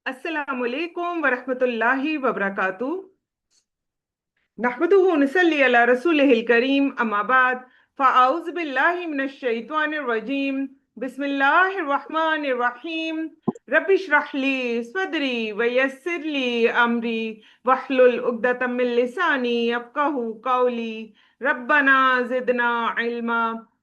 अस्सलामुअलैकुम वरहमतुल्लाहि वबरकातुहू। नहमदुहु व नसल्ली अला रसूलिहिल करीम, अम्मा बाद, फ़अऊज़ु बिल्लाहि मिनश शैतानिर रजीम। बिस्मिल्लाहिर रहमानिर रहीम। रब्बि इश्रह ली सदरी व यस्सिर ली अमरी वहलुल उक़दतम मिन लिसानी यफ़क़हू क़ौली। रब्बना ज़िदना इल्मा।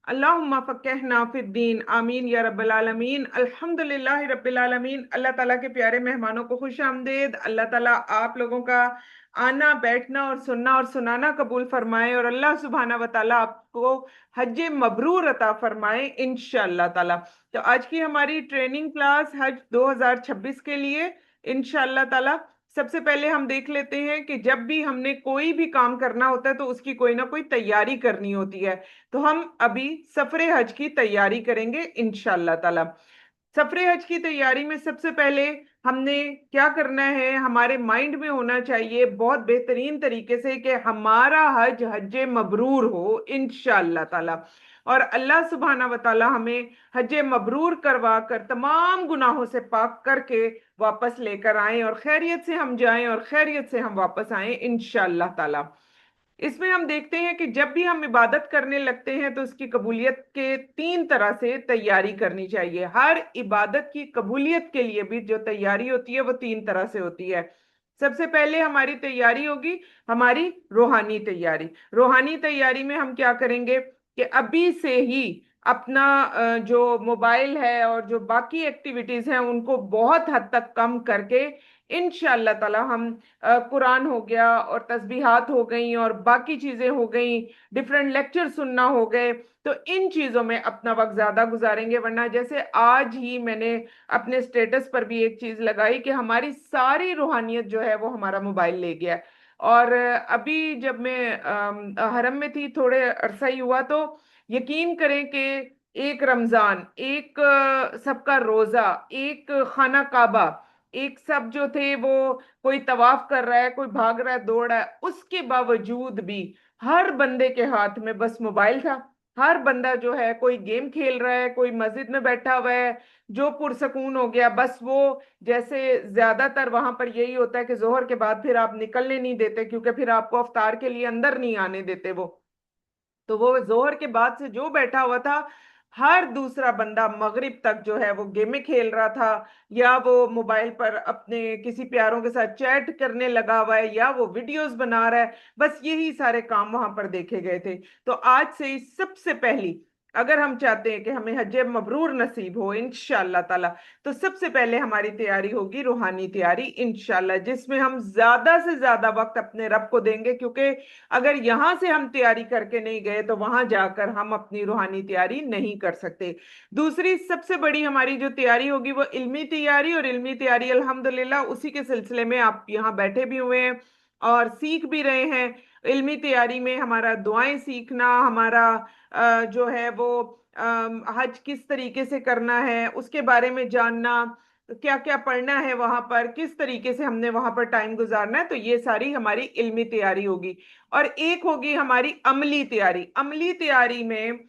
अल्लाहुम्मा फ़क़्हिना फ़िद्दीन। आमीन या रब्बल आलमीन। अल्हम्दुलिल्लाहि रब्बिल आलमीन। अल्लाह ताला के प्यारे मेहमानों को खुश आमदेद। अल्लाह ताला आप लोगों का आना, बैठना और सुनना और सुनाना कबूल फरमाए, और अल्लाह सुब्हाना व तआला आपको हज मबरूर अता फरमाए इंशाअल्लाह ताला। तो आज की हमारी ट्रेनिंग क्लास हज 2026 के लिए इंशाअल्लाह ताला। सबसे पहले हम देख लेते हैं कि जब भी हमने कोई भी काम करना होता है तो उसकी कोई ना कोई तैयारी करनी होती है। तो हम अभी सफरे हज की तैयारी करेंगे इंशाअल्लाह ताला। सफरे हज की तैयारी में सबसे पहले हमने क्या करना है, हमारे माइंड में होना चाहिए बहुत बेहतरीन तरीके से कि हमारा हज हज मबरूर हो इंशाअल्लाह ताला। और अल्लाह सुब्हाना व तआला हमें हज मबरूर करवा कर तमाम गुनाहों से पाक करके वापस लेकर आए, और खैरियत से हम जाएं और खैरियत से हम वापस आए इंशाअल्लाह ताला। इसमें हम देखते हैं कि जब भी हम इबादत करने लगते हैं तो उसकी कबूलियत के तीन तरह से तैयारी करनी चाहिए। हर इबादत की कबूलियत के लिए भी जो तैयारी होती है वो तीन तरह से होती है। सबसे पहले हमारी तैयारी होगी हमारी रूहानी तैयारी। रूहानी तैयारी में हम क्या करेंगे कि अभी से ही अपना जो मोबाइल है और जो बाकी एक्टिविटीज हैं उनको बहुत हद तक कम करके इंशाअल्लाह ताला हम कुरान हो गया और तस्बीहात हो गई और बाकी चीजें हो गई, डिफरेंट लेक्चर सुनना हो गए, तो इन चीजों में अपना वक्त ज्यादा गुजारेंगे। वरना जैसे आज ही मैंने अपने स्टेटस पर भी एक चीज लगाई कि हमारी सारी रूहानियत जो है वो हमारा मोबाइल ले गया है। और अभी जब मैं हरम में थी, थोड़े अरसा ही हुआ, तो यकीन करें कि एक रमजान, एक सबका रोजा, एक खाना काबा, एक सब जो थे वो कोई तवाफ कर रहा है, कोई भाग रहा है, दौड़ रहा है, उसके बावजूद भी हर बंदे के हाथ में बस मोबाइल था। हर बंदा जो है कोई गेम खेल रहा है, कोई मस्जिद में बैठा हुआ है, जो पुरसकून हो गया बस वो। जैसे ज्यादातर वहां पर यही होता है कि जोहर के बाद फिर आप निकलने नहीं देते, क्योंकि फिर आपको अफ्तार के लिए अंदर नहीं आने देते वो। तो वो जोहर के बाद से जो बैठा हुआ था, हर दूसरा बंदा मगरिब तक जो है वो गेमें खेल रहा था, या वो मोबाइल पर अपने किसी प्यारों के साथ चैट करने लगा हुआ है, या वो वीडियोस बना रहा है। बस यही सारे काम वहां पर देखे गए थे। तो आज से ही सबसे पहली, अगर हम चाहते हैं कि हमें हज मबरूर नसीब हो इंशाअल्लाह ताला, तो सबसे पहले हमारी तैयारी होगी रूहानी तैयारी इंशाअल्लाह, जिसमें हम ज्यादा से ज्यादा वक्त अपने रब को देंगे। क्योंकि अगर यहां से हम तैयारी करके नहीं गए तो वहां जाकर हम अपनी रूहानी तैयारी नहीं कर सकते। दूसरी सबसे बड़ी हमारी जो तैयारी होगी वो इल्मी तैयारी, और इल्मी तैयारी अल्हम्दुलिल्लाह उसी के सिलसिले में आप यहाँ बैठे भी हुए हैं और सीख भी रहे हैं। इल्मी तैयारी में हमारा दुआएं सीखना, हमारा जो है वो हज किस तरीके से करना है उसके बारे में जानना, क्या क्या पढ़ना है वहां पर, किस तरीके से हमने वहां पर टाइम गुजारना है, तो ये सारी हमारी इल्मी तैयारी होगी। और एक होगी हमारी अमली तैयारी। अमली तैयारी में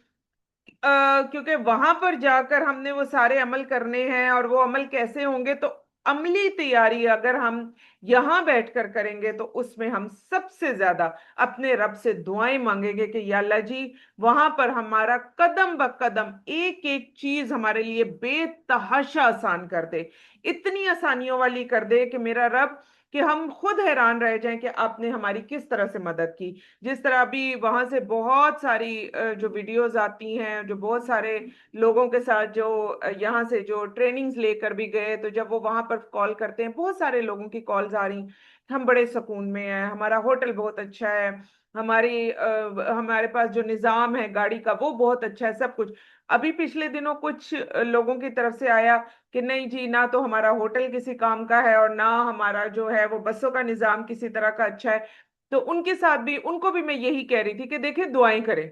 क्योंकि वहां पर जाकर हमने वो सारे अमल करने हैं, और वो अमल कैसे होंगे, तो अमली तैयारी अगर हम यहाँ बैठकर करेंगे तो उसमें हम सबसे ज्यादा अपने रब से दुआएं मांगेंगे कि या अल्लाह जी, वहां पर हमारा कदम ब कदम एक एक चीज हमारे लिए बेतहाशा आसान कर दे, इतनी आसानियों वाली कर दे कि मेरा रब, कि हम खुद हैरान रह जाएं कि आपने हमारी किस तरह से मदद की। जिस तरह अभी वहां से बहुत सारी जो वीडियोस आती हैं, जो बहुत सारे लोगों के साथ जो यहाँ से जो ट्रेनिंग्स लेकर भी गए, तो जब वो वहां पर कॉल करते हैं, बहुत सारे लोगों की कॉल्स आ रही, हम बड़े सुकून में हैं, हमारा होटल बहुत अच्छा है, हमारे पास जो निज़ाम है गाड़ी का वो बहुत अच्छा है, सब कुछ। अभी पिछले दिनों कुछ लोगों की तरफ से आया कि नहीं जी, ना तो हमारा होटल किसी काम का है और ना हमारा जो है वो बसों का निज़ाम किसी तरह का अच्छा है। तो उनके साथ भी, उनको भी मैं यही कह रही थी कि देखिए दुआएं करें,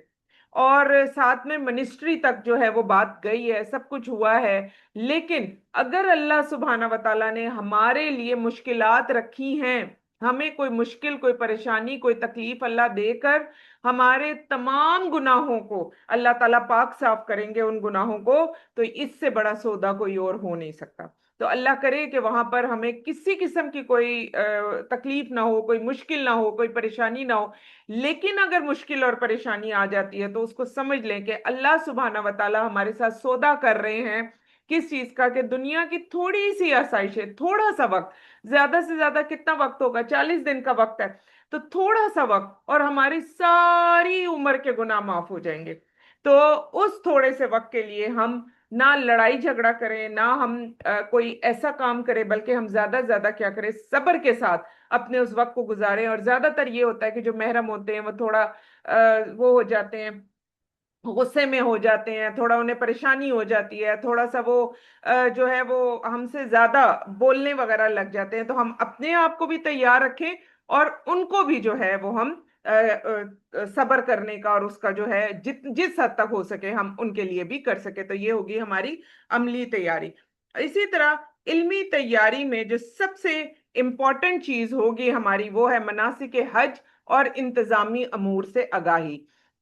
और साथ में मिनिस्ट्री तक जो है वो बात गई है, सब कुछ हुआ है। लेकिन अगर अल्लाह सुब्हाना व तआला ने हमारे लिए मुश्किलात रखी हैं, हमें कोई मुश्किल, कोई परेशानी, कोई तकलीफ अल्लाह देकर हमारे तमाम गुनाहों को अल्लाह ताला पाक साफ करेंगे, उन गुनाहों को, तो इससे बड़ा सौदा कोई और हो नहीं सकता। तो अल्लाह करे कि वहां पर हमें किसी किस्म की कोई तकलीफ ना हो, कोई मुश्किल ना हो, कोई परेशानी ना हो। लेकिन अगर मुश्किल और परेशानी आ जाती है तो उसको समझ लें कि अल्लाह सुब्हाना व तआला हमारे साथ सौदा कर रहे हैं। किस चीज का? कि दुनिया की थोड़ी सी आसाइश है, थोड़ा सा वक्त, ज्यादा से ज्यादा कितना वक्त होगा? 40 दिन का वक्त है। तो थोड़ा सा वक्त और हमारी सारी उम्र के गुनाह माफ हो जाएंगे। तो उस थोड़े से वक्त के लिए हम ना लड़ाई झगड़ा करें, ना हम कोई ऐसा काम करें, बल्कि हम ज्यादा से ज्यादा क्या करें? सब्र के साथ अपने उस वक्त को गुजारें। और ज्यादातर ये होता है कि जो महरम होते हैं वो थोड़ा वो हो जाते हैं, गुस्से में हो जाते हैं, थोड़ा उन्हें परेशानी हो जाती है, थोड़ा सा वो जो है वो हमसे ज्यादा बोलने वगैरह लग जाते हैं। तो हम अपने आप को भी तैयार रखें और उनको भी जो है वो हम सब्र करने का, और उसका जो है जिस हद तक हो सके हम उनके लिए भी कर सके। तो ये होगी हमारी अमली तैयारी। इसी तरह इल्मी तैयारी में जो सबसे इम्पोर्टेंट चीज होगी हमारी, वो है मनासिक हज और इंतजामी अमूर से आगाही।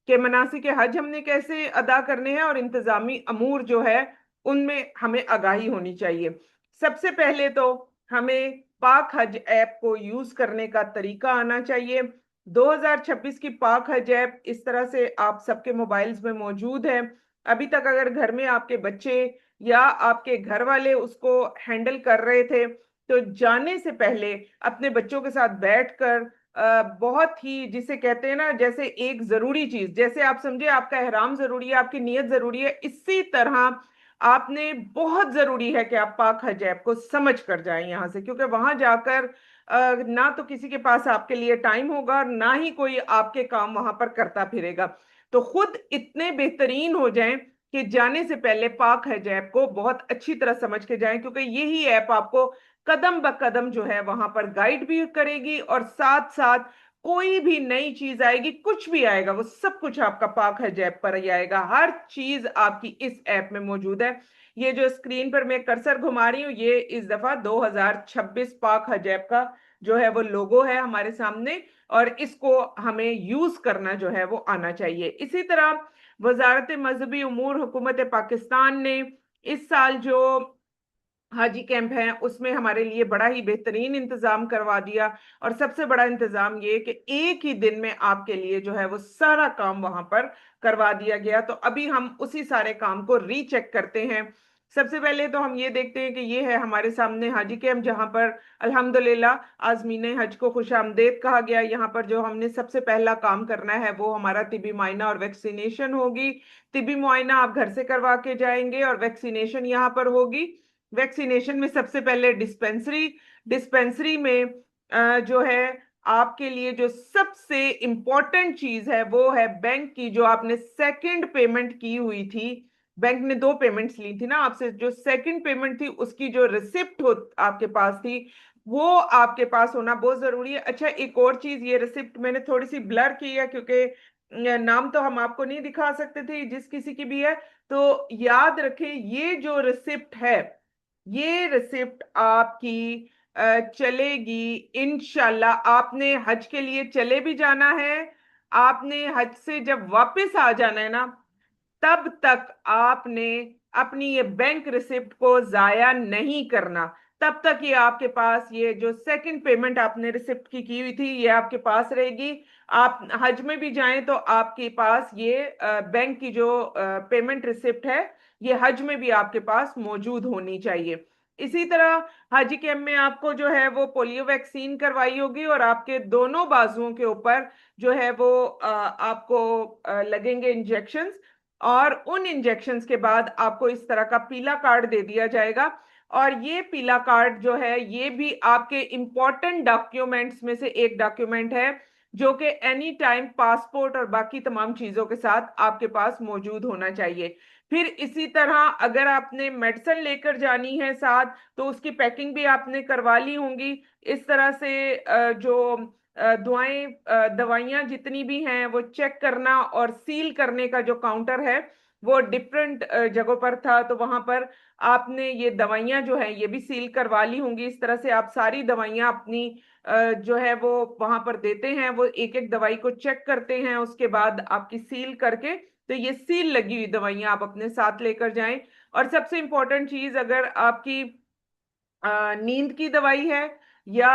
कि मनासिक हज हमने कैसे अदा करने हैं और इंतजामी अमूर जो है उनमें हमें आगाही होनी चाहिए। सबसे पहले तो हमें पाक हज ऐप को यूज करने का तरीका आना चाहिए। 2026 की पाक हज ऐप इस तरह से आप सबके मोबाइल्स में मौजूद है। अभी तक अगर घर में आपके बच्चे या आपके घर वाले उसको हैंडल कर रहे थे, तो जाने से पहले अपने बच्चों के साथ बैठकर बहुत ही, जिसे कहते हैं ना, जैसे एक जरूरी चीज, जैसे आप समझे आपका एहराम जरूरी है, आपकी नीयत जरूरी है, इसी तरह आपने बहुत जरूरी है कि आप पाक हज ऐप को समझ कर जाएं यहां से। क्योंकि वहां जाकर ना तो किसी के पास आपके लिए टाइम होगा, ना ही कोई आपके काम वहां पर करता फिरेगा। तो खुद इतने बेहतरीन हो जाएं कि जाने से पहले पाक हज ऐप को बहुत अच्छी तरह समझ के जाएं, क्योंकि यही ऐप आपको कदम ब कदम जो है वहां पर गाइड भी करेगी, और साथ साथ कोई भी नई चीज आएगी, कुछ भी आएगा, वो सब कुछ आपका पाक हज ऐप पर ही आएगा। हर चीज आपकी इस ऐप में मौजूद है। ये जो स्क्रीन पर मैं कर्सर घुमा रही हूँ, ये इस दफा 2026 पाक हज ऐप का जो है वो लोगो है हमारे सामने, और इसको हमें यूज करना जो है वो आना चाहिए। इसी तरह वजारत मजहबी उमूर हुकूमत पाकिस्तान ने इस साल जो हाजी कैंप है उसमें हमारे लिए बड़ा ही बेहतरीन इंतजाम करवा दिया। और सबसे बड़ा इंतजाम ये कि एक ही दिन में आपके लिए जो है वो सारा काम वहां पर करवा दिया गया। तो अभी हम उसी सारे काम को रीचेक करते हैं। सबसे पहले तो हम ये देखते हैं कि ये है हमारे सामने हाजी कैंप, जहां पर अल्हम्दुलिल्लाह आज़मीन हज को खुशामदेद कहा गया। यहाँ पर जो हमने सबसे पहला काम करना है वो हमारा तिबी मुआयना और वैक्सीनेशन होगी। तिबी मुआयना आप घर से करवा के जाएंगे और वैक्सीनेशन यहाँ पर होगी। वैक्सीनेशन में सबसे पहले डिस्पेंसरी, डिस्पेंसरी में जो है आपके लिए जो सबसे इम्पोर्टेंट चीज है वो है बैंक की, जो आपने सेकंड पेमेंट की हुई थी। बैंक ने दो पेमेंट्स ली थी ना आपसे, जो सेकंड पेमेंट थी उसकी जो रिसिप्ट हो आपके पास थी, वो आपके पास होना बहुत जरूरी है। अच्छा, एक और चीज, ये रिसिप्ट मैंने थोड़ी सी ब्लर की है क्योंकि नाम तो हम आपको नहीं दिखा सकते थे जिस किसी की भी है। तो याद रखें, ये जो रिसिप्ट है, ये रिसिप्ट आपकी चलेगी इंशाल्लाह। आपने हज के लिए चले भी जाना है, आपने हज से जब वापस आ जाना है ना, तब तक आपने अपनी ये बैंक रिसिप्ट को जाया नहीं करना। तब तक ये आपके पास, ये जो सेकंड पेमेंट आपने रिसिप्ट की हुई थी, ये आपके पास रहेगी। आप हज में भी जाएं तो आपके पास ये बैंक की जो पेमेंट रिसिप्ट है, ये हज में भी आपके पास मौजूद होनी चाहिए। इसी तरह हाजी कैंप में आपको जो है वो पोलियो वैक्सीन करवाई होगी, और आपके दोनों बाजुओं के ऊपर जो है वो आपको लगेंगे इंजेक्शंस। और उन इंजेक्शंस के बाद आपको इस तरह का पीला कार्ड दे दिया जाएगा। और ये पीला कार्ड जो है ये भी आपके इंपॉर्टेंट डॉक्यूमेंट्स में से एक डॉक्यूमेंट है, जो कि एनी टाइम पासपोर्ट और बाकी तमाम चीजों के साथ आपके पास मौजूद होना चाहिए। फिर इसी तरह अगर आपने मेडिसिन लेकर जानी है साथ, तो उसकी पैकिंग भी आपने करवा ली होंगी। इस तरह से जो दवाइयां जितनी भी हैं वो चेक करना, और सील करने का जो काउंटर है वो डिफरेंट जगहों पर था, तो वहां पर आपने ये दवाइयां जो है ये भी सील करवा ली होंगी। इस तरह से आप सारी दवाइयां अपनी जो है वो वहां पर देते हैं, वो एक एक दवाई को चेक करते हैं, उसके बाद आपकी सील करके, तो ये सील लगी हुई दवाइयां आप अपने साथ लेकर जाएं। और सबसे इंपॉर्टेंट चीज, अगर आपकी नींद की दवाई है, या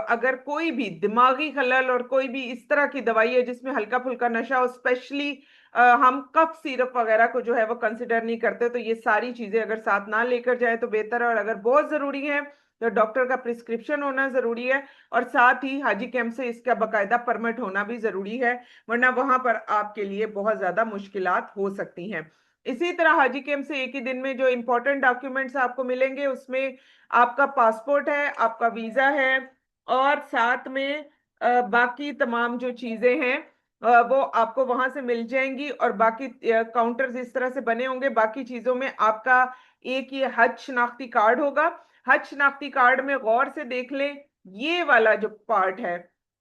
अगर कोई भी दिमागी खलल और कोई भी इस तरह की दवाई है जिसमें हल्का फुल्का नशा हो, स्पेशली हम कफ सिरप वगैरह को जो है वो कंसिडर नहीं करते, तो ये सारी चीजें अगर साथ ना लेकर जाए तो बेहतर है। और अगर बहुत जरूरी है तो डॉक्टर का प्रिस्क्रिप्शन होना जरूरी है, और साथ ही हाजी कैंप से इसका बकायदा परमिट होना भी जरूरी है, वरना वहां पर आपके लिए बहुत ज्यादा मुश्किलात हो सकती हैं। इसी तरह हाजी कैंप से एक ही दिन में जो इम्पोर्टेंट डॉक्यूमेंट्स आपको मिलेंगे उसमें आपका पासपोर्ट है, आपका वीजा है, और साथ में बाकी तमाम जो चीजें हैं वो आपको वहां से मिल जाएंगी। और बाकी काउंटर्स इस तरह से बने होंगे। बाकी चीजों में आपका एक ये हज शनाख्ती कार्ड होगा। हज शनाख्ती कार्ड में गौर से देख लें, ये वाला जो पार्ट है,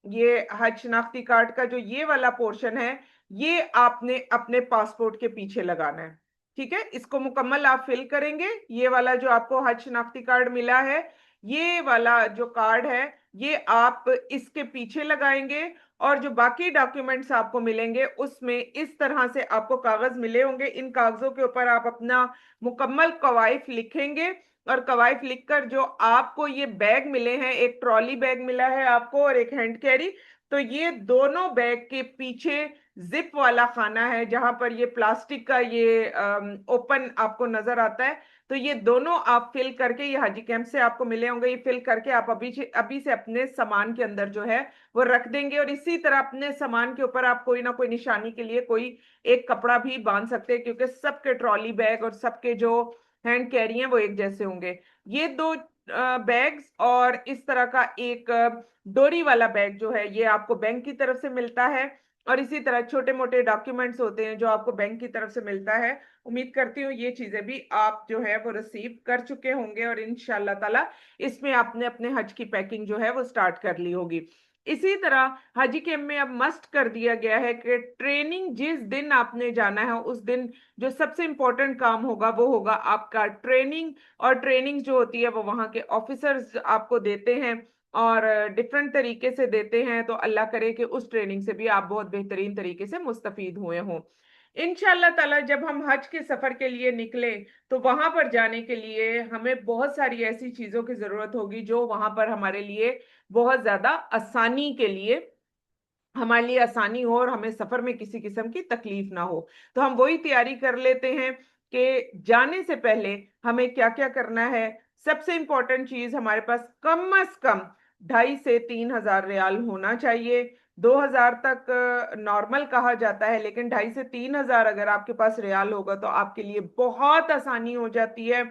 ये हज शनाख्ती कार्ड का जो ये वाला पोर्शन है, ये आपने अपने पासपोर्ट के पीछे लगाना है। ठीक है, इसको मुकम्मल आप फिल करेंगे। ये वाला जो आपको हज शनाख्ती कार्ड मिला है, ये वाला जो कार्ड है, ये आप इसके पीछे लगाएंगे। और जो बाकी डॉक्यूमेंट्स आपको मिलेंगे उसमें इस तरह से आपको कागज मिले होंगे। इन कागजों के ऊपर आप अपना मुकम्मल कवायफ लिखेंगे, और कवायफ लिखकर जो आपको ये बैग मिले हैं, एक ट्रॉली बैग मिला है आपको और एक हैंड कैरी, तो ये दोनों बैग के पीछे जिप वाला खाना है जहां पर ये प्लास्टिक का ये ओपन आपको नजर आता है। तो ये दोनों आप फिल करके, ये हाजी कैंप से आपको मिले होंगे, ये फिल करके आप अभी से अपने सामान के अंदर जो है वो रख देंगे। और इसी तरह अपने सामान के ऊपर आप कोई ना कोई निशानी के लिए कोई एक कपड़ा भी बांध सकते हैं, क्योंकि सबके ट्रॉली बैग और सबके जो हैंड कैरी हैं वो एक जैसे होंगे। ये दो बैग्स और इस तरह का एक डोरी वाला बैग जो है, ये आपको बैंक की तरफ से मिलता है। और इसी तरह छोटे मोटे डॉक्यूमेंट्स होते हैं जो आपको बैंक की तरफ से मिलता है। उम्मीद करती हूँ ये चीजें भी आप जो है वो रिसीव कर चुके होंगे, और इंशाल्लाह ताला इसमें आपने अपने हज की पैकिंग जो है वो स्टार्ट कर ली होगी। इसी तरह हाजी कैंप में अब मस्ट कर दिया गया है कि ट्रेनिंग जिस दिन आपने जाना है उस दिन जो सबसे इंपॉर्टेंट काम होगा वो होगा आपका ट्रेनिंग। और ट्रेनिंग जो होती है वो वहाँ के ऑफिसर्स आपको देते हैं, और डिफरेंट तरीके से देते हैं। तो अल्लाह करे कि उस ट्रेनिंग से भी आप बहुत बेहतरीन तरीके से मुस्तफीद हुए हों। इंशाल्लाह ताला जब हम हज के सफर के लिए निकले तो वहां पर जाने के लिए हमें बहुत सारी ऐसी चीजों की जरूरत होगी जो वहां पर हमारे लिए बहुत ज्यादा आसानी के लिए, हमारे लिए आसानी हो और हमें सफर में किसी किस्म की तकलीफ ना हो। तो हम वही तैयारी कर लेते हैं कि जाने से पहले हमें क्या क्या करना है। सबसे इंपॉर्टेंट चीज, हमारे पास कम से कम 2,500 से 3,000 रियाल होना चाहिए। 2,000 तक नॉर्मल कहा जाता है, लेकिन 2,500 से 3,000 अगर आपके पास रियाल होगा तो आपके लिए बहुत आसानी हो जाती है,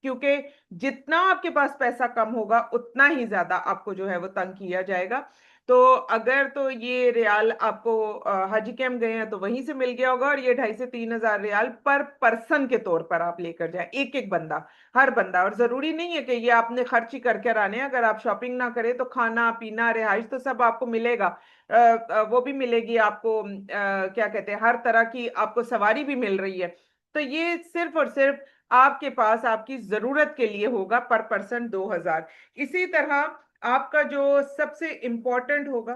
क्योंकि जितना आपके पास पैसा कम होगा उतना ही ज्यादा आपको जो है वो तंग किया जाएगा। तो अगर तो ये रियाल आपको हज कैंप गए हैं तो वहीं से मिल गया होगा, और ये 2,500 से 3,000 रियाल पर पर्सन के तौर पर आप लेकर जाए, एक एक बंदा, हर बंदा। और जरूरी नहीं है कि ये आपने खर्च ही करके आने हैं। अगर आप शॉपिंग ना करें तो खाना पीना रिहाइश तो सब आपको मिलेगा। वो भी मिलेगी आपको, क्या कहते हैं, हर तरह की आपको सवारी भी मिल रही है। तो ये सिर्फ और सिर्फ आपके पास आपकी जरूरत के लिए होगा, पर पर्सन 2,000। इसी तरह आपका जो सबसे इम्पोर्टेंट होगा,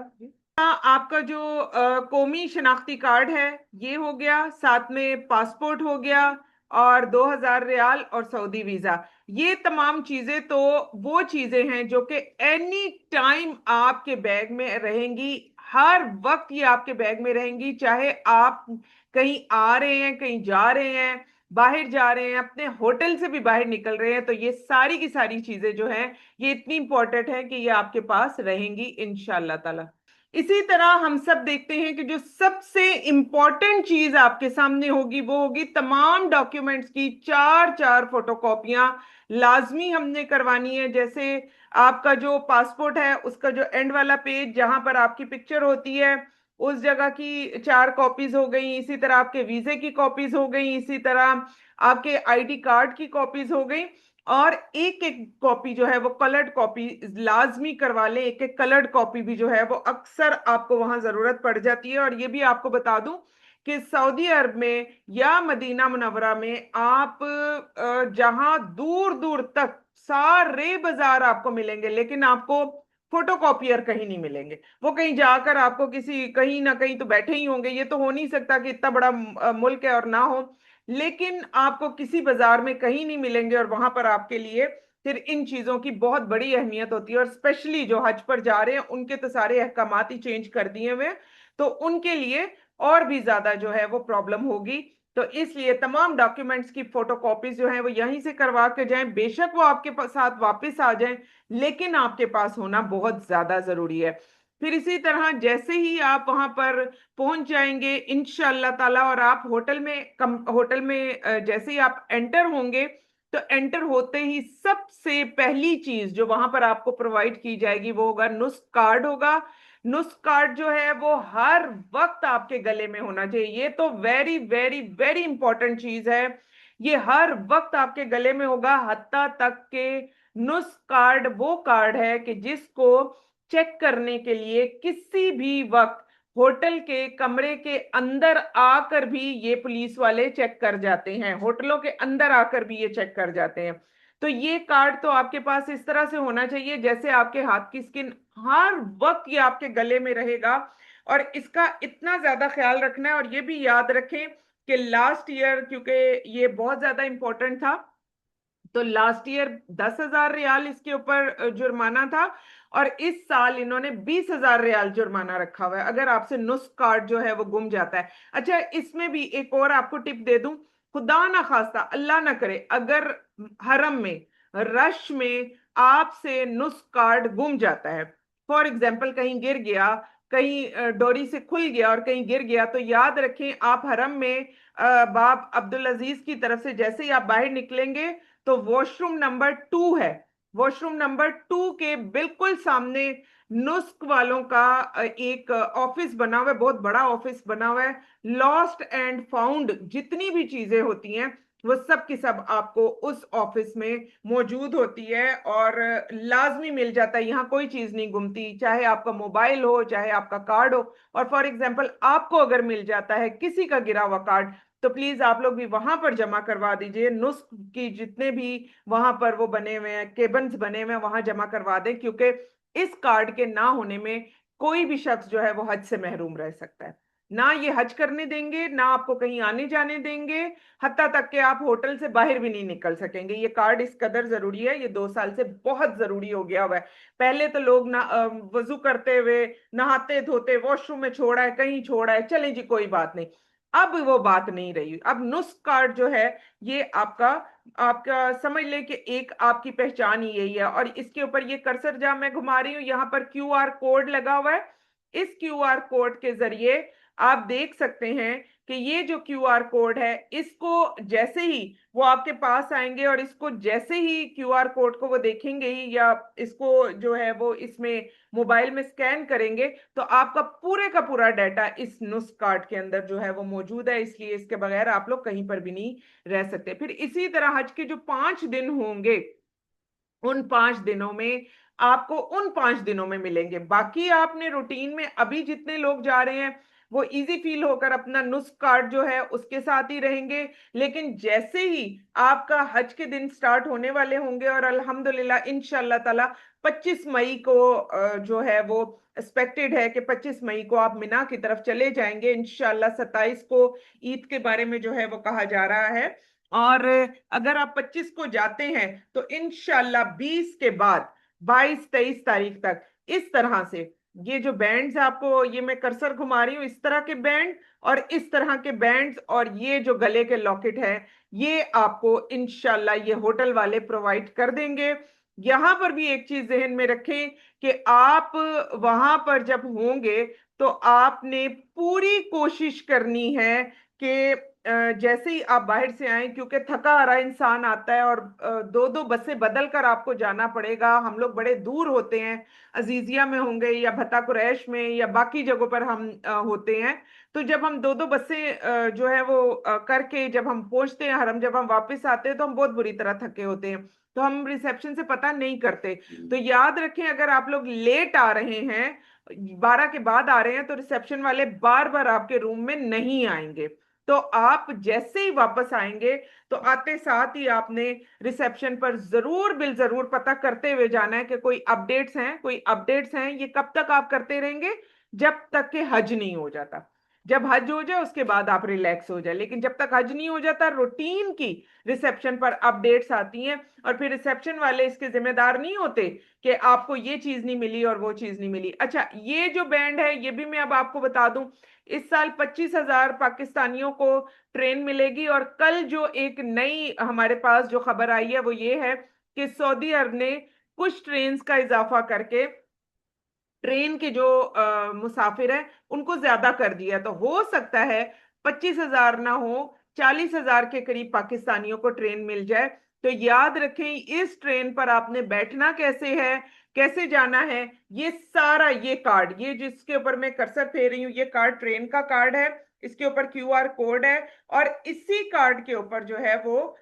आपका जो कौमी शनाख्ती कार्ड है ये हो गया, साथ में पासपोर्ट हो गया, और 2,000 रियाल और सऊदी वीजा। ये तमाम चीजें तो वो चीजें हैं जो कि एनी टाइम आपके बैग में रहेंगी। हर वक्त ये आपके बैग में रहेंगी, चाहे आप कहीं आ रहे हैं, कहीं जा रहे हैं, बाहर जा रहे हैं, अपने होटल से भी बाहर निकल रहे हैं, तो ये सारी की सारी चीजें जो हैं ये इतनी इंपॉर्टेंट है कि ये आपके पास रहेंगी इंशाल्लाह ताला। इसी तरह हम सब देखते हैं कि जो सबसे इंपॉर्टेंट चीज आपके सामने होगी वो होगी तमाम डॉक्यूमेंट्स की चार चार फोटोकॉपियां लाजमी हमने करवानी है। जैसे आपका जो पासपोर्ट है उसका जो एंड वाला पेज जहां पर आपकी पिक्चर होती है उस जगह की 4 कॉपीज हो गई, इसी तरह आपके वीजे की कॉपीज हो गई, इसी तरह आपके आईडी कार्ड की कॉपीज हो गई। और एक एक कॉपी जो है वो कलर्ड कॉपी लाजमी करवा लें। एक एक कलर्ड कॉपी भी जो है वो अक्सर आपको वहां जरूरत पड़ जाती है। और ये भी आपको बता दूं कि सऊदी अरब में या मदीना मुनव्वरा में आप जहां दूर दूर तक सारे बाजार आपको मिलेंगे, लेकिन आपको फोटोकॉपियर कहीं नहीं मिलेंगे। वो कहीं जाकर आपको किसी कहीं ना कहीं तो बैठे ही होंगे, ये तो हो नहीं सकता कि इतना बड़ा मुल्क है और ना हो। लेकिन आपको किसी बाजार में कहीं नहीं मिलेंगे, और वहां पर आपके लिए फिर इन चीजों की बहुत बड़ी अहमियत होती है, और स्पेशली जो हज पर जा रहे हैं उनके तो सारे अहकामात ही चेंज कर दिए हुए हैं, तो उनके लिए और भी ज्यादा जो है वो प्रॉब्लम होगी। तो इसलिए तमाम डॉक्यूमेंट्स की फोटोकॉपीज जो है वो यहीं से करवा के जाएं, बेशक वो आपके साथ वापस आ जाएं, लेकिन आपके पास होना बहुत ज्यादा जरूरी है। फिर इसी तरह जैसे ही आप वहां पर पहुंच जाएंगे इंशाअल्लाह ताला, और आप होटल में जैसे ही आप एंटर होंगे, तो एंटर होते ही सबसे पहली चीज जो वहां पर आपको प्रोवाइड की जाएगी वो होगा नुस्ख कार्ड होगा। नुस्ख कार्ड जो है वो हर वक्त आपके गले में होना चाहिए, ये तो वेरी वेरी वेरी इंपॉर्टेंट चीज है। ये हर वक्त आपके गले में होगा, हत्ता तक के नुस्ख कार्ड वो कार्ड है कि जिसको चेक करने के लिए किसी भी वक्त होटल के कमरे के अंदर आकर भी ये पुलिस वाले चेक कर जाते हैं, होटलों के अंदर आकर भी ये चेक कर जाते हैं। तो ये कार्ड तो आपके पास इस तरह से होना चाहिए जैसे आपके हाथ की स्किन, हर वक्त ये आपके गले में रहेगा। और इसका इतना ज्यादा ख्याल रखना है, और ये भी याद रखें कि लास्ट ईयर क्योंकि ये बहुत ज्यादा इंपॉर्टेंट था, तो लास्ट ईयर 10,000 रियाल इसके ऊपर जुर्माना था, और इस साल इन्होंने 20,000 रियाल जुर्माना रखा हुआ है अगर आपसे नुस्ख कार्ड जो है वो गुम जाता है। अच्छा, इसमें भी एक और आपको टिप दे दूं, खुदा ना खास्ता अल्लाह ना करे अगर हरम में रश में आपसे नुस्ख कार्ड गुम जाता है, फॉर एग्जाम्पल कहीं गिर गया, कहीं डोरी से खुल गया और कहीं गिर गया, तो याद रखें आप हरम में बाप अब्दुल अजीज की तरफ से जैसे ही आप बाहर निकलेंगे तो वॉशरूम नंबर 2 है, वॉशरूम नंबर 2 के बिल्कुल सामने नुस्ख वालों का एक ऑफिस बना हुआ है, बहुत बड़ा ऑफिस बना हुआ है। लॉस्ट एंड फाउंड जितनी भी चीजें होती हैं वो सब की सब आपको उस ऑफिस में मौजूद होती है, और लाजमी मिल जाता है, यहाँ कोई चीज नहीं गुमती, चाहे आपका मोबाइल हो चाहे आपका कार्ड हो। और फॉर एग्जाम्पल आपको अगर मिल जाता है किसी का गिरा हुआ कार्ड, तो प्लीज आप लोग भी वहां पर जमा करवा दीजिए, नुस्ख की जितने भी वहां पर वो बने हुए हैं केबन्स बने हुए हैं वहां जमा करवा दें, क्योंकि इस कार्ड के ना होने में कोई भी शख्स जो है वो हज से महरूम रह सकता है। ना ये हज करने देंगे, ना आपको कहीं आने जाने देंगे, हत्ता तक के आप होटल से बाहर भी नहीं निकल सकेंगे। ये कार्ड इस कदर जरूरी है, ये 2 साल से बहुत जरूरी हो गया हुआ है। पहले तो लोग ना वजू करते हुए नहाते धोते वॉशरूम में छोड़ा है, कहीं छोड़ा है, चले जी कोई बात नहीं, अब वो बात नहीं रही। अब नुस्ख कार्ड जो है ये आपका आपका समझ ले कि एक आपकी पहचान ही यही है। और इसके ऊपर ये कर्सर जहां मैं घुमा रही हूँ यहाँ पर क्यूआर कोड लगा हुआ है, इस क्यूआर कोड के जरिए आप देख सकते हैं कि ये जो क्यूआर कोड है इसको जैसे ही वो आपके पास आएंगे और इसको जैसे ही क्यूआर कोड को वो देखेंगे ही, या इसको जो है वो इसमें मोबाइल में स्कैन करेंगे, तो आपका पूरे का पूरा डाटा इस नुस्ख कार्ड के अंदर जो है वो मौजूद है। इसलिए इसके बगैर आप लोग कहीं पर भी नहीं रह सकते। फिर इसी तरह हज के जो 5 दिन होंगे, उन 5 दिनों में आपको उन 5 दिनों में मिलेंगे, बाकी आपने रूटीन में अभी जितने लोग जा रहे हैं वो इजी फील होकर अपना नुस्ख कार्ड जो है उसके साथ ही रहेंगे। लेकिन जैसे ही आपका हज के दिन स्टार्ट होने वाले होंगे, और अल्हम्दुलिल्लाह इंशाल्लाह ताला 25 मई को जो है वो एक्सपेक्टेड है कि 25 मई को आप मिना की तरफ चले जाएंगे इंशाल्लाह। 27 को ईद के बारे में जो है वो कहा जा रहा है, और अगर आप 25 को जाते हैं तो इंशाल्लाह 20 के बाद 22-23 तारीख तक इस तरह से ये जो बैंड्स आपको, ये मैं कर्सर घुमा रही हूँ, इस तरह के बैंड और इस तरह के बैंड्स और ये जो गले के लॉकेट है, ये आपको इंशाल्लाह ये होटल वाले प्रोवाइड कर देंगे। यहां पर भी एक चीज जहन में रखें कि आप वहां पर जब होंगे तो आपने पूरी कोशिश करनी है कि जैसे ही आप बाहर से आए, क्योंकि थका हारा इंसान आता है और दो दो बसें बदल कर आपको जाना पड़ेगा, हम लोग बड़े दूर होते हैं, अजीजिया में होंगे या भत्ता कुरैश में या बाकी जगहों पर हम होते हैं। तो जब हम दो दो बसें जो है वो करके जब हम पहुंचते हैं हरम, जब हम वापस आते हैं तो हम बहुत बुरी तरह थके होते हैं, तो हम रिसेप्शन से पता नहीं करते। तो याद रखें अगर आप लोग लेट आ रहे हैं, 12 के बाद आ रहे हैं, तो रिसेप्शन वाले बार बार आपके रूम में नहीं आएंगे। तो आप जैसे ही वापस आएंगे तो आते साथ ही आपने रिसेप्शन पर जरूर बिल जरूर पता करते हुए जाना है कि कोई अपडेट्स हैं, कोई अपडेट्स हैं। ये कब तक आप करते रहेंगे? जब तक कि हज नहीं हो जाता। जब हज हो जाए उसके बाद आप रिलैक्स हो जाए, लेकिन जब तक हज नहीं हो जाता रूटीन की रिसेप्शन पर अपडेट्स आती हैं, और फिर रिसेप्शन वाले इसके जिम्मेदार नहीं होते कि आपको ये चीज नहीं मिली और वो चीज नहीं मिली। अच्छा, ये जो बैंड है ये भी मैं अब आपको बता दूं, इस साल 25,000 पाकिस्तानियों को ट्रेन मिलेगी। और कल जो एक नई हमारे पास जो खबर आई है वो ये है कि सऊदी अरब ने कुछ ट्रेन का इजाफा करके ट्रेन के जो मुसाफिर हैं उनको ज्यादा कर दिया। तो हो सकता है 25,000 ना हो, 40,000 के करीब पाकिस्तानियों को ट्रेन मिल जाए। तो याद रखें, इस ट्रेन पर आपने बैठना कैसे है, कैसे जाना है, ये सारा ये कार्ड, ये जिसके ऊपर मैं कर्सर फेर रही हूँ, ये कार्ड ट्रेन का कार्ड है। इसके ऊपर QR कोड है, और इसी कार्ड के ऊपर जो है वो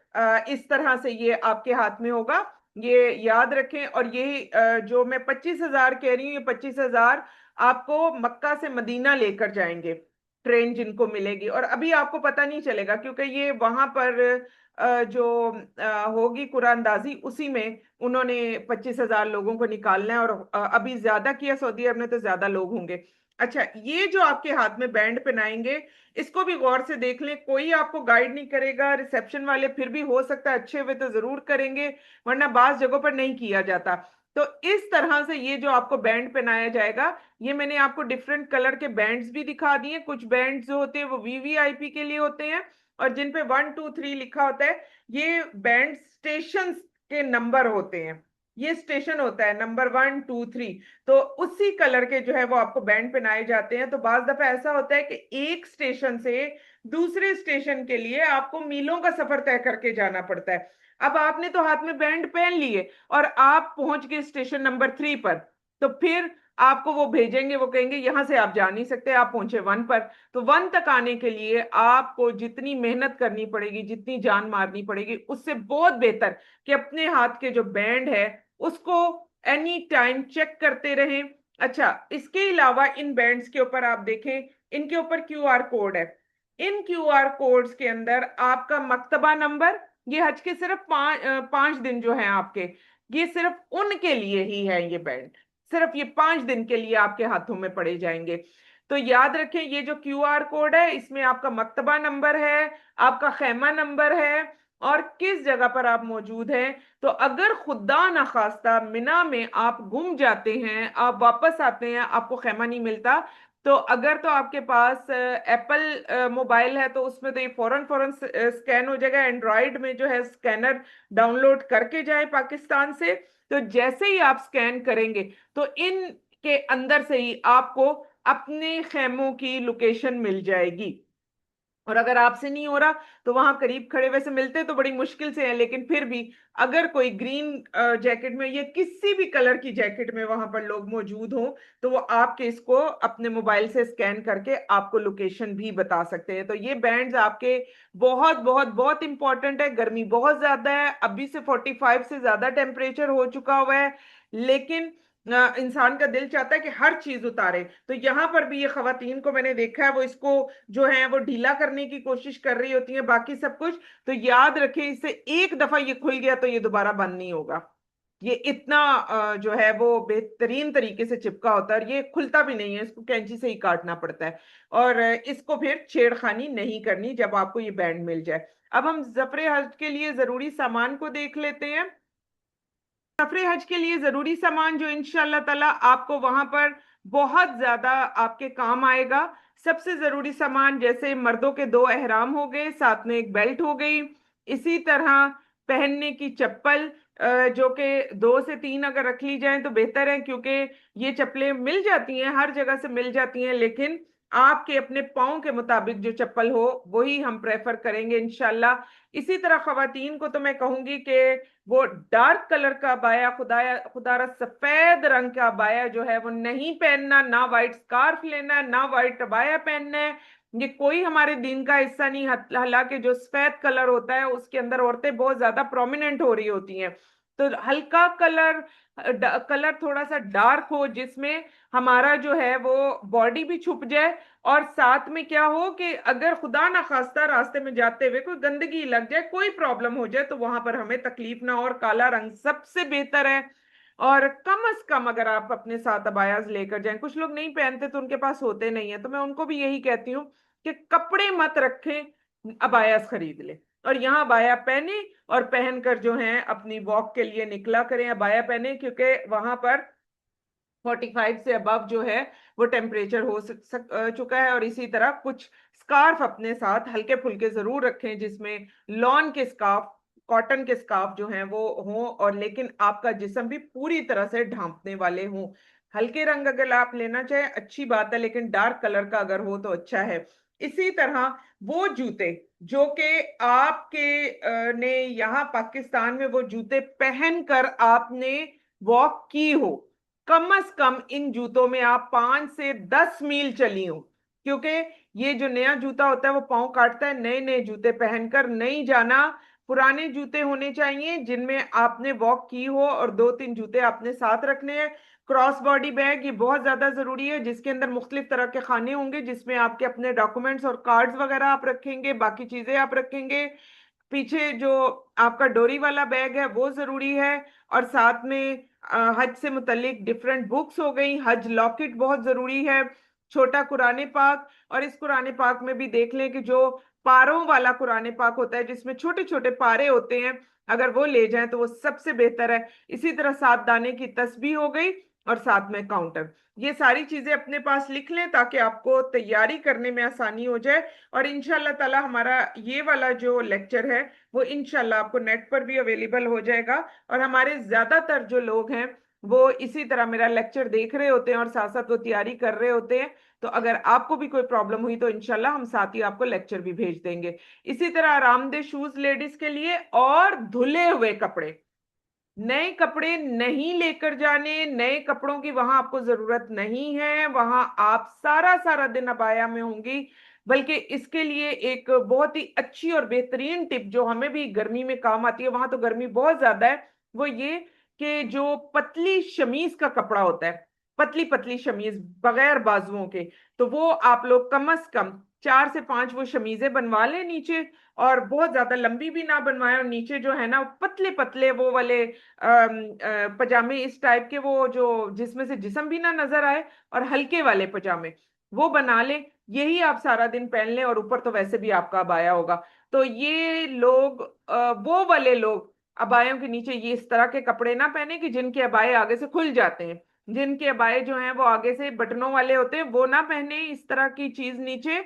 इस तरह से ये आपके हाथ में होगा। ये याद रखें। और ये जो मैं 25,000 कह रही हूँ, ये 25,000 आपको मक्का से मदीना लेकर जाएंगे, ट्रेन जिनको मिलेगी। और अभी आपको पता नहीं चलेगा क्योंकि ये वहां पर जो होगी कुरानदाजी, उसी में उन्होंने 25,000 लोगों को निकालना है। और अभी ज्यादा किया सऊदी अरब ने तो ज्यादा लोग होंगे। अच्छा, ये जो आपके हाथ में बैंड पहनाएंगे, इसको भी गौर से देख लें, कोई आपको गाइड नहीं करेगा। रिसेप्शन वाले फिर भी हो सकता है अच्छे हुए तो जरूर करेंगे, वरना बाज जगहों पर नहीं किया जाता। तो इस तरह से ये जो आपको बैंड पहनाया जाएगा, ये मैंने आपको डिफरेंट कलर के बैंड्स भी दिखा दिए। कुछ बैंड्स जो होते हैं वो VVIP के लिए होते हैं, और जिन पे 1 2 3 लिखा होता है, ये बैंड स्टेशन के नंबर होते हैं। ये स्टेशन होता है नंबर 1 2 3। तो उसी कलर के जो है वो आपको बैंड पहनाए जाते हैं। तो बाज दफा ऐसा होता है कि एक स्टेशन से दूसरे स्टेशन के लिए आपको मीलों का सफर तय करके जाना पड़ता है। अब आपने तो हाथ में बैंड पहन लिए और आप पहुंच गए स्टेशन नंबर 3 पर, तो फिर आपको वो भेजेंगे, वो कहेंगे यहां से आप जा नहीं सकते, आप पहुंचे 1 पर। तो 1 तक आने के लिए आपको जितनी मेहनत करनी पड़ेगी, जितनी जान मारनी पड़ेगी, उससे बहुत बेहतर कि अपने हाथ के जो बैंड है उसको एनी टाइम चेक करते रहें। अच्छा, इसके अलावा इन बैंड्स के ऊपर आप देखें, इनके ऊपर QR कोड है। इन QR कोड्स के अंदर आपका मक्तबा नंबर, ये हज के सिर्फ 5 दिन जो हैं आपके, ये सिर्फ उनके लिए ही है ये बैंड, सिर्फ ये 5 दिन के लिए आपके हाथों में पड़े जाएंगे। तो याद रखें, ये जो QR कोड है इसमें आपका मक्तबा नंबर है, आपका खैमा नंबर है, और किस जगह पर आप मौजूद हैं। तो अगर खुदा ना खास्ता मिना में आप गुम जाते हैं, आप वापस आते हैं, आपको खैमा नहीं मिलता, तो अगर तो आपके पास एप्पल मोबाइल है तो उसमें तो ये फौरन फौरन स्कैन हो जाएगा। एंड्रॉयड में जो है स्कैनर डाउनलोड करके जाए पाकिस्तान से, तो जैसे ही आप स्कैन करेंगे तो इन के अंदर से ही आपको अपने खेमों की लोकेशन मिल जाएगी। और अगर आपसे नहीं हो रहा तो वहां करीब खड़े, वैसे मिलते तो बड़ी मुश्किल से हैं, लेकिन फिर भी अगर कोई ग्रीन जैकेट में या किसी भी कलर की जैकेट में वहां पर लोग मौजूद हों, तो वो आपके इसको अपने मोबाइल से स्कैन करके आपको लोकेशन भी बता सकते हैं। तो ये बैंड्स आपके बहुत बहुत बहुत इंपॉर्टेंट है। गर्मी बहुत ज्यादा है, अभी से 45 से ज्यादा टेम्परेचर हो चुका हुआ है, लेकिन इंसान का दिल चाहता है कि हर चीज उतारे। तो यहाँ पर भी ये खवातीन को मैंने देखा है, वो इसको जो है वो ढीला करने की कोशिश कर रही होती है, बाकी सब कुछ। तो याद रखें, इससे एक दफा ये खुल गया तो ये दोबारा बंद नहीं होगा। ये इतना जो है वो बेहतरीन तरीके से चिपका होता है, और ये खुलता भी नहीं है, इसको कैंची से ही काटना पड़ता है। और इसको फिर छेड़खानी नहीं करनी जब आपको ये बैंड मिल जाए। अब हम जफरे हज के लिए जरूरी सामान को देख लेते हैं। सफरे हज के लिए जरूरी सामान जो इंशाल्लाह ताला आपको वहां पर बहुत ज्यादा आपके काम आएगा। सबसे जरूरी सामान जैसे मर्दों के 2 एहराम हो गए, साथ में एक बेल्ट हो गई। इसी तरह पहनने की चप्पल, जो कि 2 से 3 अगर रख ली जाए तो बेहतर है, क्योंकि ये चप्पलें मिल जाती हैं, हर जगह से मिल जाती हैं, लेकिन आपके अपने पाँव के मुताबिक जो चप्पल हो वही हम प्रेफर करेंगे इंशाल्लाह। इसी तरह खवातीन को तो मैं कहूंगी कि वो डार्क कलर का अबाया, खुदाया खुदारा सफेद रंग का अबाया जो है वो नहीं पहनना, ना वाइट स्कार्फ लेना, ना वाइट अबाया पहनना है। ये कोई हमारे दीन का हिस्सा नहीं। हालांकि जो सफेद कलर होता है उसके अंदर औरतें बहुत ज्यादा प्रोमिनेंट हो रही होती हैं। तो हल्का कलर, कलर थोड़ा सा डार्क हो, जिसमें हमारा जो है वो बॉडी भी छुप जाए, और साथ में क्या हो कि अगर खुदा ना खास्ता रास्ते में जाते हुए कोई गंदगी लग जाए, कोई प्रॉब्लम हो जाए, तो वहां पर हमें तकलीफ ना हो। और काला रंग सबसे बेहतर है। और कम से कम अगर आप अपने साथ अबायाज लेकर जाएं, कुछ लोग नहीं पहनते तो उनके पास होते नहीं है, तो मैं उनको भी यही कहती हूँ कि कपड़े मत रखें, अबायाज खरीद ले और यहाँ अबाया पहने और पहनकर जो है अपनी वॉक के लिए निकला करें। अबाया पहने क्योंकि वहां पर 45 से अबव जो है वो टेम्परेचर हो चुका है। और इसी तरह कुछ स्कार्फ अपने साथ हल्के फुल्के जरूर रखें, जिसमें लॉन के स्कार्फ, कॉटन के स्कार्फ जो हैं वो हों, और लेकिन आपका जिस्म भी पूरी तरह से ढांपने वाले हों। हल्के रंग अगर आप लेना चाहें अच्छी बात है, लेकिन डार्क कलर का अगर हो तो अच्छा है। इसी तरह वो जूते जो कि आपके ने यहाँ पाकिस्तान में वो जूते पहनकर आपने वॉक की हो, कम से कम इन जूतों में आप 5 से 10 मील चली हो, क्योंकि ये जो नया जूता होता है वो पाँव काटता है। नए नए जूते पहनकर नहीं जाना। पुराने जूते होने चाहिए जिनमें आपने वॉक की हो, और 2-3 जूते आपने साथ रखने हैं। क्रॉस बॉडी बैग ये बहुत ज्यादा जरूरी है, जिसके अंदर मुख्तलिफ तरह के खाने होंगे, जिसमें आपके अपने डॉक्यूमेंट्स और कार्ड्स वगैरह आप रखेंगे, बाकी चीजें आप रखेंगे। पीछे जो आपका डोरी वाला बैग है वो जरूरी है। और साथ में हज से मुतल्लिक डिफरेंट बुक्स हो गई, हज लॉकेट बहुत जरूरी है, छोटा कुरान पाक। और इस कुरान पाक में भी देख लें कि जो पारों वाला कुरान पाक होता है जिसमें छोटे छोटे पारे होते हैं, अगर वो ले जाएं तो वो सबसे बेहतर है। इसी तरह 7 दाने की तस्बीह हो गई और साथ में काउंटर। ये सारी चीजें अपने पास लिख लें ताकि आपको तैयारी करने में आसानी हो जाए। और इंशाल्लाह ताला हमारा ये वाला जो लेक्चर है वो इंशाल्लाह आपको नेट पर भी अवेलेबल हो जाएगा। और हमारे ज्यादातर जो लोग हैं वो इसी तरह मेरा लेक्चर देख रहे होते हैं और साथ साथ वो तैयारी कर रहे होते हैं। तो अगर आपको भी कोई प्रॉब्लम हुई तो इंशाल्लाह हम साथ ही आपको लेक्चर भी भेज देंगे। इसी तरह आरामदेह शूज लेडीज के लिए, और धुले हुए कपड़े, नए कपड़े नहीं लेकर जाने। नए कपड़ों की वहां आपको जरूरत नहीं है, वहां आप सारा सारा दिन अबाया में होंगी। बल्कि इसके लिए एक बहुत ही अच्छी और बेहतरीन टिप जो हमें भी गर्मी में काम आती है, वहां तो गर्मी बहुत ज्यादा है, वो ये कि जो पतली शमीज का कपड़ा होता है, पतली पतली शमीज बगैर बाजुओं के, तो वो आप लोग कम से कम 4 से 5 वो शमीजें बनवा लें नीचे। और बहुत ज्यादा लंबी भी ना बनवाएं, और नीचे जो है ना पतले पतले वो वाले पजामे इस टाइप के, वो जो जिसमें से जिस्म भी ना नजर आए, और हल्के वाले पजामे वो बना लें। यही आप सारा दिन पहन लें, और ऊपर तो वैसे भी आपका अबाया होगा। तो ये लोग वो वाले लोग अबायों के नीचे ये इस तरह के कपड़े ना पहने कि जिनके अबाए आगे से खुल जाते हैं। जिनके अबाए जो हैं वो आगे से बटनों वाले होते हैं वो ना पहने इस तरह की चीज नीचे।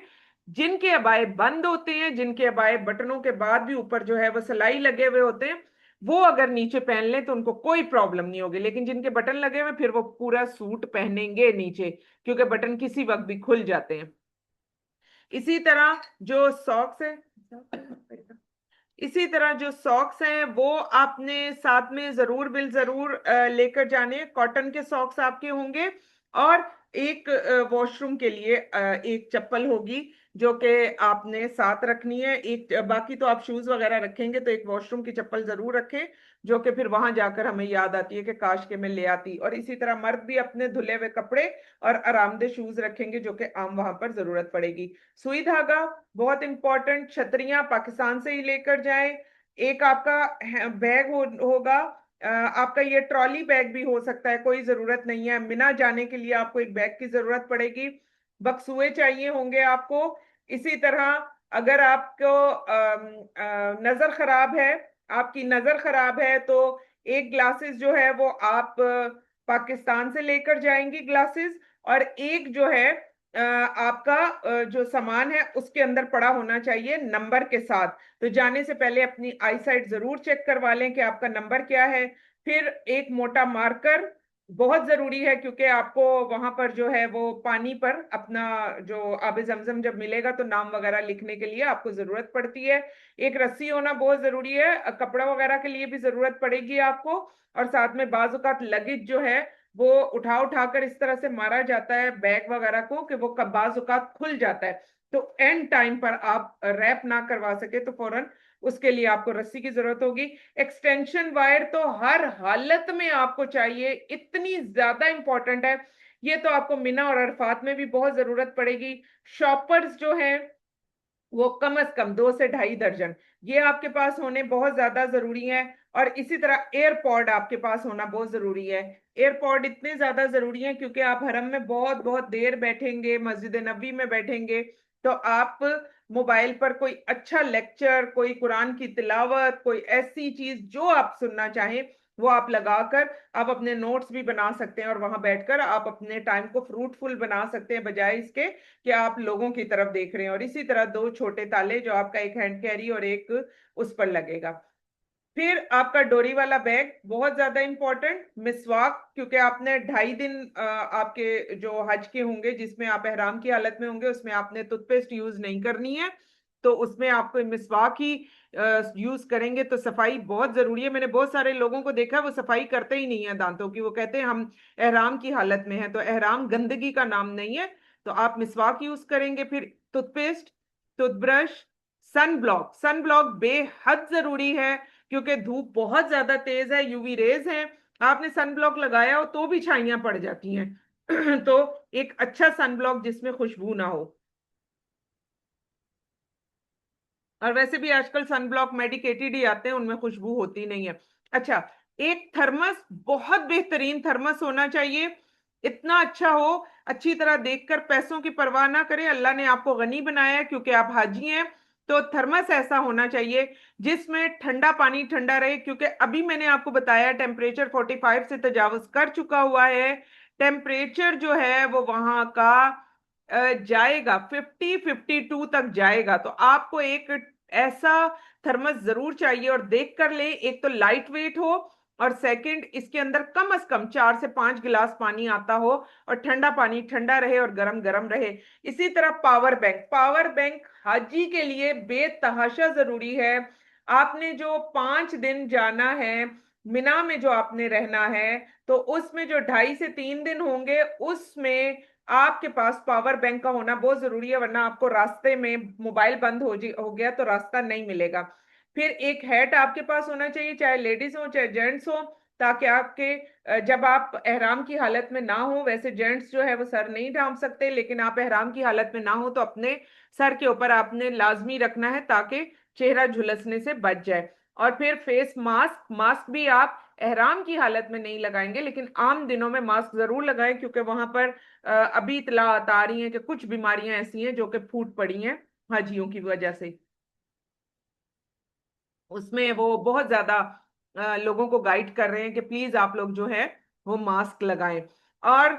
जिनके अबाए बंद होते हैं, जिनके अबाए बटनों के बाद भी ऊपर जो है वो सिलाई लगे हुए होते हैं, वो अगर नीचे पहन लें तो उनको कोई प्रॉब्लम नहीं होगी। लेकिन जिनके बटन लगे हुए फिर वो पूरा सूट पहनेंगे नीचे, क्योंकि बटन किसी वक्त भी खुल जाते हैं। इसी तरह जो सॉक्स है, इसी तरह जो सॉक्स हैं वो आपने साथ में जरूर बिल जरूर लेकर जाने। कॉटन के सॉक्स आपके होंगे, और एक वॉशरूम के लिए एक चप्पल होगी जो कि आपने साथ रखनी है। एक बाकी तो आप शूज वगैरह रखेंगे, तो एक वॉशरूम की चप्पल जरूर रखें, जो कि फिर वहां जाकर हमें याद आती है कि काश के मैं ले आती। और इसी तरह मर्द भी अपने धुले हुए कपड़े और आरामदेह शूज रखेंगे, जो कि आम वहां पर जरूरत पड़ेगी। सुई धागा बहुत इंपॉर्टेंट, छतरियां पाकिस्तान से ही लेकर जाएं। एक आपका बैग होगा, आपका ये ट्रॉली बैग भी हो सकता है, कोई जरूरत नहीं है। मिना जाने के लिए आपको एक बैग की जरूरत पड़ेगी। बक्सुए चाहिए होंगे आपको। इसी तरह अगर आपको नजर खराब है, आपकी नजर खराब है, तो एक ग्लासेस जो है वो आप पाकिस्तान से लेकर जाएंगी ग्लासेस। और एक जो है आपका जो सामान है उसके अंदर पड़ा होना चाहिए नंबर के साथ। तो जाने से पहले अपनी आई साइट जरूर चेक करवा लें कि आपका नंबर क्या है। फिर एक मोटा मार्कर बहुत जरूरी है, क्योंकि आपको वहां पर जो है वो पानी पर अपना जो आबे जमजम जब मिलेगा तो नाम वगैरह लिखने के लिए आपको जरूरत पड़ती है। एक रस्सी होना बहुत जरूरी है, कपड़ा वगैरह के लिए भी जरूरत पड़ेगी आपको। और साथ में बाजुकात लगेज जो है वो उठा उठाकर इस तरह से मारा जाता है बैग वगैरह को कि वो बाजुकात खुल जाता है, तो एंड टाइम पर आप रैप ना करवा सके तो फौरन उसके लिए आपको रस्सी की जरूरत होगी। एक्सटेंशन वायर तो हर हालत में आपको चाहिए, इतनी ज्यादा इंपॉर्टेंट है। ये तो आपको मिना और अरफात में भी बहुत जरूरत पड़ेगी। शॉपर्स जो हैं वो कम से कम 2 से ढाई दर्जन ये आपके पास होने बहुत ज्यादा जरूरी है। और इसी तरह एयरपॉड आपके पास होना बहुत जरूरी है। एयरपॉड इतने ज्यादा जरूरी है क्योंकि आप हरम में बहुत बहुत देर बैठेंगे, मस्जिद नबी में बैठेंगे, तो आप मोबाइल पर कोई अच्छा लेक्चर, कोई कुरान की तिलावत, कोई ऐसी चीज जो आप सुनना चाहें वो आप लगाकर आप अपने नोट्स भी बना सकते हैं, और वहां बैठकर आप अपने टाइम को फ्रूटफुल बना सकते हैं, बजाय इसके कि आप लोगों की तरफ देख रहे हैं। और इसी तरह 2 छोटे ताले जो आपका एक हैंड कैरी और एक उस पर लगेगा। फिर आपका डोरी वाला बैग बहुत ज्यादा इंपॉर्टेंट। मिसवाक, क्योंकि आपने 2.5 दिन आपके जो हज के होंगे जिसमें आप एहराम की हालत में होंगे, उसमें आपने टूथपेस्ट यूज नहीं करनी है, तो उसमें आपको मिसवाक ही यूज करेंगे। तो सफाई बहुत जरूरी है। मैंने बहुत सारे लोगों को देखा है वो सफाई करते ही नहीं है दांतों की, वो कहते हैं हम एहराम की हालत में हैं। तो एहराम गंदगी का नाम नहीं है। तो आप मिसवाक यूज करेंगे, फिर toothpaste, toothbrush, sun block. Sun block बेहद जरूरी है क्योंकि धूप बहुत ज्यादा तेज है, यूवी रेज है। आपने सन ब्लॉक लगाया हो तो भी छाइयां पड़ जाती हैं तो एक अच्छा सन ब्लॉक जिसमें खुशबू ना हो। और वैसे भी आजकल सन ब्लॉक मेडिकेटेड ही आते हैं, उनमें खुशबू होती नहीं है। अच्छा, एक थर्मस, बहुत बेहतरीन थर्मस होना चाहिए। इतना अच्छा हो, अच्छी तरह देखकर, पैसों की परवाह ना करें। अल्लाह ने आपको गनी बनाया है क्योंकि आप हाजी हैं। तो थर्मस ऐसा होना चाहिए जिसमें ठंडा पानी ठंडा रहे, क्योंकि अभी मैंने आपको बताया टेम्परेचर 45 से तजावज कर चुका हुआ है। टेम्परेचर जो है वो वहां का जाएगा 50-52 तक जाएगा। तो आपको एक ऐसा थर्मस जरूर चाहिए, और देख कर ले, एक तो लाइट वेट हो, और सेकंड इसके अंदर कम से कम 4 से 5 गिलास पानी आता हो, और ठंडा पानी ठंडा रहे और गरम गरम रहे। इसी तरह पावर बैंक, पावर बैंक हाजी के लिए बेतहाशा जरूरी है। आपने जो 5 दिन जाना है, मिना में जो आपने रहना है, तो उसमें जो 2.5 से 3 दिन होंगे उसमें आपके पास पावर बैंक का होना बहुत जरूरी है, वरना आपको रास्ते में मोबाइल बंद हो गया तो रास्ता नहीं मिलेगा। फिर एक हैट आपके पास होना चाहिए, चाहे लेडीज हो चाहे जेंट्स हो, ताकि आपके जब आप एहराम की हालत में ना हो, वैसे जेंट्स जो है वो सर नहीं ढांप सकते, लेकिन आप एहराम की हालत में ना हो तो अपने सर के ऊपर आपने लाजमी रखना है ताकि चेहरा झुलसने से बच जाए। और फिर फेस मास्क, मास्क भी आप एहराम की हालत में नहीं लगाएंगे, लेकिन आम दिनों में मास्क जरूर लगाएं, क्योंकि वहां पर अभी इतलात आ रही हैं कि कुछ बीमारियां ऐसी हैं जो कि फूट पड़ी हैं हाजियों की वजह से। उसमें वो बहुत ज्यादा लोगों को गाइड कर रहे हैं कि प्लीज आप लोग जो है वो मास्क लगाएं। और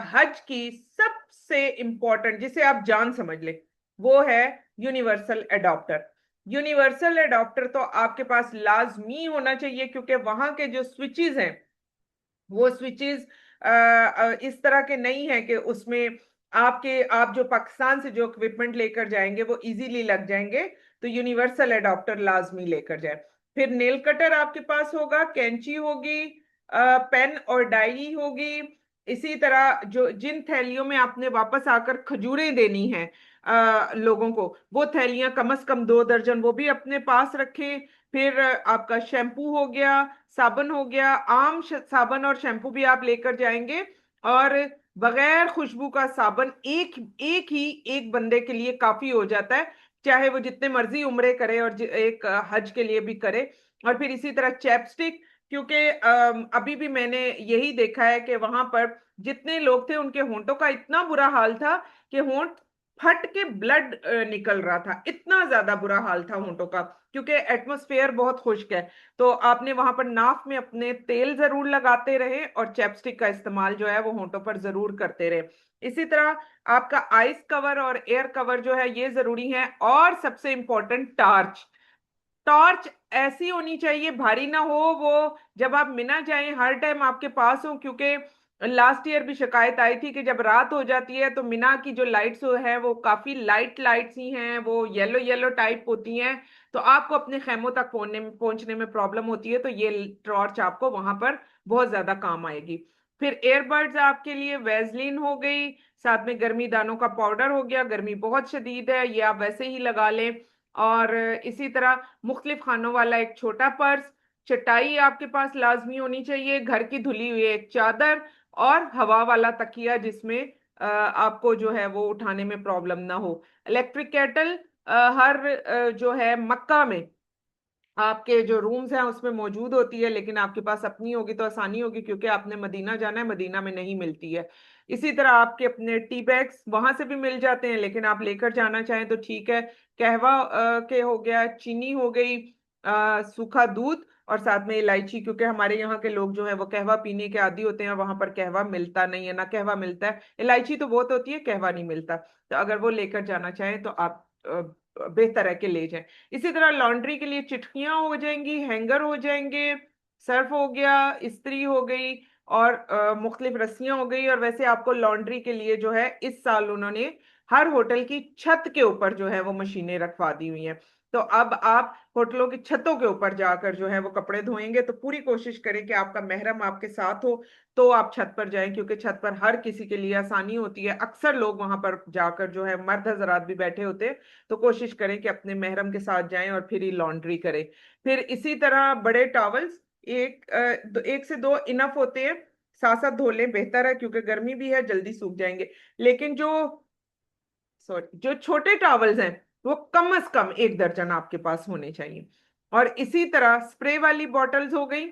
हज की सबसे इंपॉर्टेंट, जिसे आप जान समझ ले, वो है यूनिवर्सल एडॉप्टर। यूनिवर्सल एडॉप्टर तो आपके पास लाजमी होना चाहिए, क्योंकि वहां के जो स्विचेस हैं वो स्विचेस इस तरह के नहीं है कि उसमें आप जो पाकिस्तान से जो इक्विपमेंट लेकर जाएंगे वो इजीली लग जाएंगे। तो यूनिवर्सल एडाप्टर लाजमी लेकर जाए। फिर नेल कटर आपके पास होगा, कैंची होगी, पेन और डायरी होगी। इसी तरह जो जिन थैलियों में आपने वापस आकर खजूरें देनी हैं लोगों को, वो थैलियां कम से कम 2 दर्जन वो भी अपने पास रखें। फिर आपका शैम्पू हो गया, साबुन हो गया, आम साबुन और शैम्पू भी आप लेकर जाएंगे। और बगैर खुशबू का साबुन एक एक ही एक बंदे के लिए काफी हो जाता है, चाहे वो जितने मर्जी उम्रे करे और एक हज के लिए भी करे। और फिर इसी तरह चैपस्टिक, क्योंकि अभी भी मैंने यही देखा है कि वहां पर जितने लोग थे उनके होंठों का इतना बुरा हाल था कि होंठ फट के ब्लड निकल रहा था, इतना ज्यादा बुरा हाल था होंठों का, क्योंकि एटमॉस्फेयर बहुत खुश्क है। तो आपने वहां पर नाक में अपने तेल जरूर लगाते रहे, और चैपस्टिक का इस्तेमाल जो है वो होंठों पर जरूर करते रहे। इसी तरह आपका आइस कवर और एयर कवर जो है ये जरूरी है। और सबसे इंपॉर्टेंट टॉर्च। टॉर्च ऐसी होनी चाहिए, भारी ना हो वो, जब आप मिना जाएं हर टाइम आपके पास हो, क्योंकि लास्ट ईयर भी शिकायत आई थी कि जब रात हो जाती है तो मिना की जो लाइट्स है वो काफी लाइट लाइट्स ही हैं, वो येलो येलो टाइप होती हैं, तो आपको अपने खेमों तक पहुंचने में प्रॉब्लम होती है। तो ये टॉर्च आपको वहां पर बहुत ज्यादा काम आएगी। फिर एयरबड्स आपके लिए वेजलिन हो गई, साथ में गर्मी दानों का पाउडर हो गया, गर्मी बहुत शदीद है ये आप वैसे ही लगा लें। और इसी तरह मुख्तलिफ खानों वाला एक छोटा पर्स, चटाई आपके पास लाजमी होनी चाहिए, घर की धुली हुई एक चादर, और हवा वाला तकिया जिसमें आपको जो है वो उठाने में प्रॉब्लम ना हो। इलेक्ट्रिक केटल हर जो है मक्का में आपके जो रूम्स हैं उसमें मौजूद होती है, लेकिन आपके पास अपनी होगी तो आसानी होगी क्योंकि आपने मदीना जाना है, मदीना में नहीं मिलती है। इसी तरह आपके अपने टी बैग्स वहां से भी मिल जाते हैं, लेकिन आप लेकर जाना चाहें तो ठीक है। कहवा के हो गया, चीनी हो गई, सूखा दूध, और साथ में इलायची, क्योंकि हमारे यहाँ के लोग जो है वो कहवा पीने के आदी होते हैं, वहां पर कहवा मिलता नहीं है, ना कहवा मिलता है, इलायची तो बहुत होती है, कहवा नहीं मिलता। तो अगर वो लेकर जाना चाहें तो आप बेहतर है कि ले जाएं। इसी तरह लॉन्ड्री के लिए चिटकियां हो जाएंगी, हैंगर हो जाएंगे, सर्फ हो गया, इस्त्री हो गई, और मुख्तलिफ रस्सियां हो गई। और वैसे आपको लॉन्ड्री के लिए जो है इस साल उन्होंने हर होटल की छत के ऊपर जो है वो मशीनें रखवा दी हुई हैं। तो अब आप होटलों की छतों के ऊपर जाकर जो है वो कपड़े धोएंगे तो पूरी कोशिश करें कि आपका महरम आपके साथ हो, तो आप छत पर जाएं, क्योंकि छत पर हर किसी के लिए आसानी होती है। अक्सर लोग वहां पर जाकर जो है मर्द हजरात भी बैठे होते हैं, तो कोशिश करें कि अपने महरम के साथ जाएं और फिर ही लॉन्ड्री करें। फिर इसी तरह बड़े टॉवल्स एक से दो इनफ होते हैं, साथ साथ धो लें बेहतर है, क्योंकि गर्मी भी है, जल्दी सूख जाएंगे। लेकिन जो छोटे टॉवल्स हैं वो कम से कम एक दर्जन आपके पास होने चाहिए। और इसी तरह स्प्रे वाली बॉटल्स हो गई,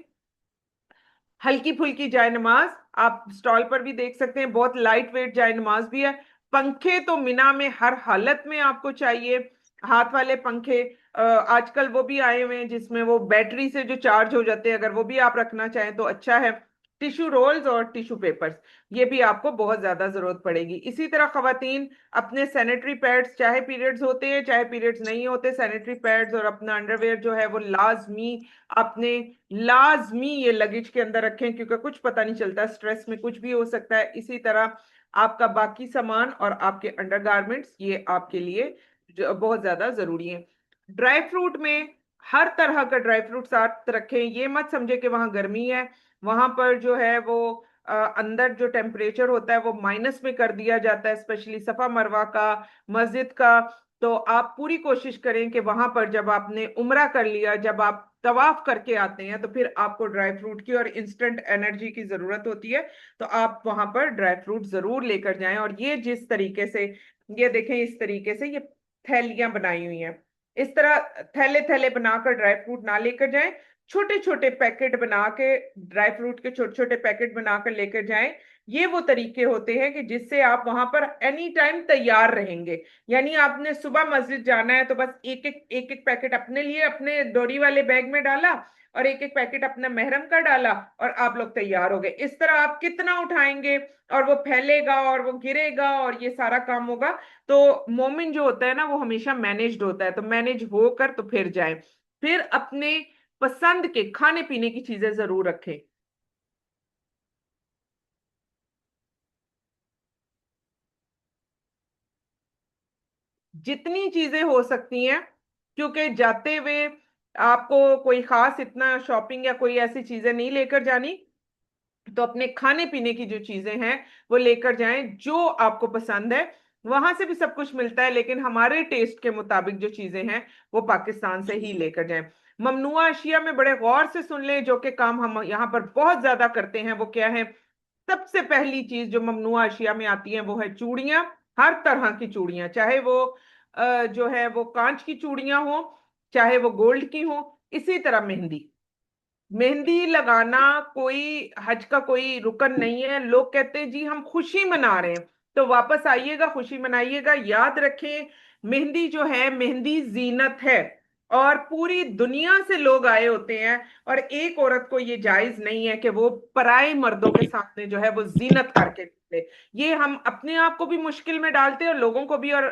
हल्की फुल्की जाय नमाज, आप स्टॉल पर भी देख सकते हैं, बहुत लाइट वेट जाय नमाज भी है। पंखे तो मिना में हर हालत में आपको चाहिए, हाथ वाले पंखे। आजकल वो भी आए हुए हैं जिसमें वो बैटरी से जो चार्ज हो जाते हैं, अगर वो भी आप रखना चाहें तो अच्छा है। टिश्यू रोल्स और टिश्यू पेपर्स, ये भी आपको बहुत ज्यादा जरूरत पड़ेगी। इसी तरह खवातीन अपने सैनिटरी पैड्स, चाहे पीरियड्स होते हैं चाहे पीरियड्स नहीं होते, सैनिटरी पैड्स और अपना अंडरवेयर जो है वो लाजमी आपने लाजमी ये लगेज के अंदर रखें, क्योंकि कुछ पता नहीं चलता, स्ट्रेस में कुछ भी हो सकता है। इसी तरह आपका बाकी सामान और आपके अंडरगारमेंट्स ये आपके लिए बहुत ज्यादा जरूरी है। ड्राई फ्रूट में हर तरह का ड्राई फ्रूट साथ रखें, ये मत समझे कि वहां गर्मी है, वहां पर जो है वो अंदर जो टेम्परेचर होता है वो माइनस में कर दिया जाता है, स्पेशली सफा मरवा का, मस्जिद का। तो आप पूरी कोशिश करें कि वहां पर जब आपने उम्रा कर लिया, जब आप तवाफ करके आते हैं, तो फिर आपको ड्राई फ्रूट की और इंस्टेंट एनर्जी की जरूरत होती है, तो आप वहां पर ड्राई फ्रूट जरूर लेकर जाएं। और ये जिस तरीके से, ये देखें, इस तरीके से ये थैलियां बनाई हुई हैं, इस तरह थैले थैले बनाकर ड्राई फ्रूट ना लेकर जाएं, छोटे छोटे पैकेट बना के, ड्राई फ्रूट के छोटे छोटे पैकेट बनाकर लेकर जाएं। ये वो तरीके होते हैं कि जिससे आप वहां पर एनी टाइम तैयार रहेंगे। यानी आपने सुबह मस्जिद जाना है तो बस एक एक पैकेट अपने लिए अपने डोरी वाले बैग में डाला, और एक एक पैकेट अपना महरम का डाला, और आप लोग तैयार हो गए। इस तरह आप कितना उठाएंगे और वो फैलेगा और वो गिरेगा और ये सारा काम होगा। तो मोमिन जो होता है ना वो हमेशा मैनेज्ड होता है, तो मैनेज होकर तो फिर जाए। फिर अपने पसंद के खाने पीने की चीजें जरूर रखें। जितनी चीजें हो सकती हैं, क्योंकि जाते हुए आपको कोई खास इतना शॉपिंग या कोई ऐसी चीजें नहीं लेकर जानी, तो अपने खाने पीने की जो चीजें हैं वो लेकर जाएं जो आपको पसंद है। वहां से भी सब कुछ मिलता है, लेकिन हमारे टेस्ट के मुताबिक जो चीजें हैं वो पाकिस्तान से ही लेकर जाएं। ममनुआ अशिया में बड़े गौर से सुन लें, जो कि काम हम यहाँ पर बहुत ज्यादा करते हैं, वो क्या है। सबसे पहली चीज जो ममनुआ अशिया में आती है वो है चूड़ियां, हर तरह की चूड़ियां, चाहे वो जो है वो कांच की चूड़ियां हो, चाहे वो गोल्ड की हो। इसी तरह मेहंदी, मेहंदी लगाना कोई हज का कोई रुकन नहीं है। लोग कहते हैं जी हम खुशी मना रहे हैं, तो वापस आइएगा, खुशी मनाइएगा। याद रखें, मेहंदी जो है, मेहंदी जीनत है, और पूरी दुनिया से लोग आए होते हैं, और एक औरत को ये जायज नहीं है कि वो पराए मर्दों के सामने जो है वो जीनत करके निकले। ये हम अपने आप को भी मुश्किल में डालते हैं और लोगों को भी। और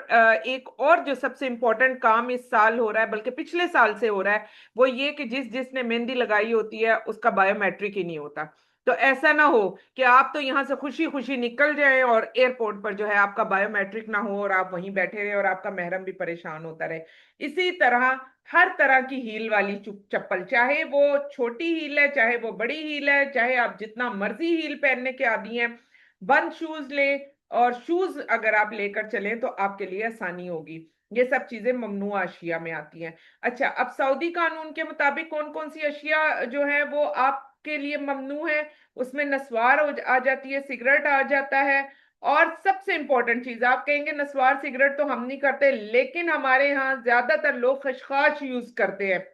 एक और जो सबसे इंपॉर्टेंट काम इस साल हो रहा है, बल्कि पिछले साल से हो रहा है, वो ये कि जिसने मेहंदी लगाई होती है उसका बायोमेट्रिक ही नहीं होता। तो ऐसा ना हो कि आप तो यहाँ से खुशी खुशी निकल जाएं और एयरपोर्ट पर जो है आपका बायोमेट्रिक ना हो और आप वहीं बैठे रहे और आपका महरम भी परेशान होता रहे। इसी तरह हर तरह की हील वाली चप्पल, चाहे वो छोटी हील है चाहे वो बड़ी हील है, चाहे आप जितना मर्जी हील पहनने के आदी हैं, बंद शूज ले। और शूज अगर आप लेकर चलें तो आपके लिए आसानी होगी। ये सब चीजें ममनुआ अशिया में आती हैं। अच्छा, अब सऊदी कानून के मुताबिक कौन कौन सी अशिया जो है वो आपके लिए ममनू है, उसमें नस्वार आ जाती है, सिगरेट आ जाता है, और सबसे इंपॉर्टेंट चीज, आप कहेंगे नस्वार सिगरेट तो हम नहीं करते, लेकिन हमारे यहाँ ज्यादातर लोग खशखाश यूज करते हैं।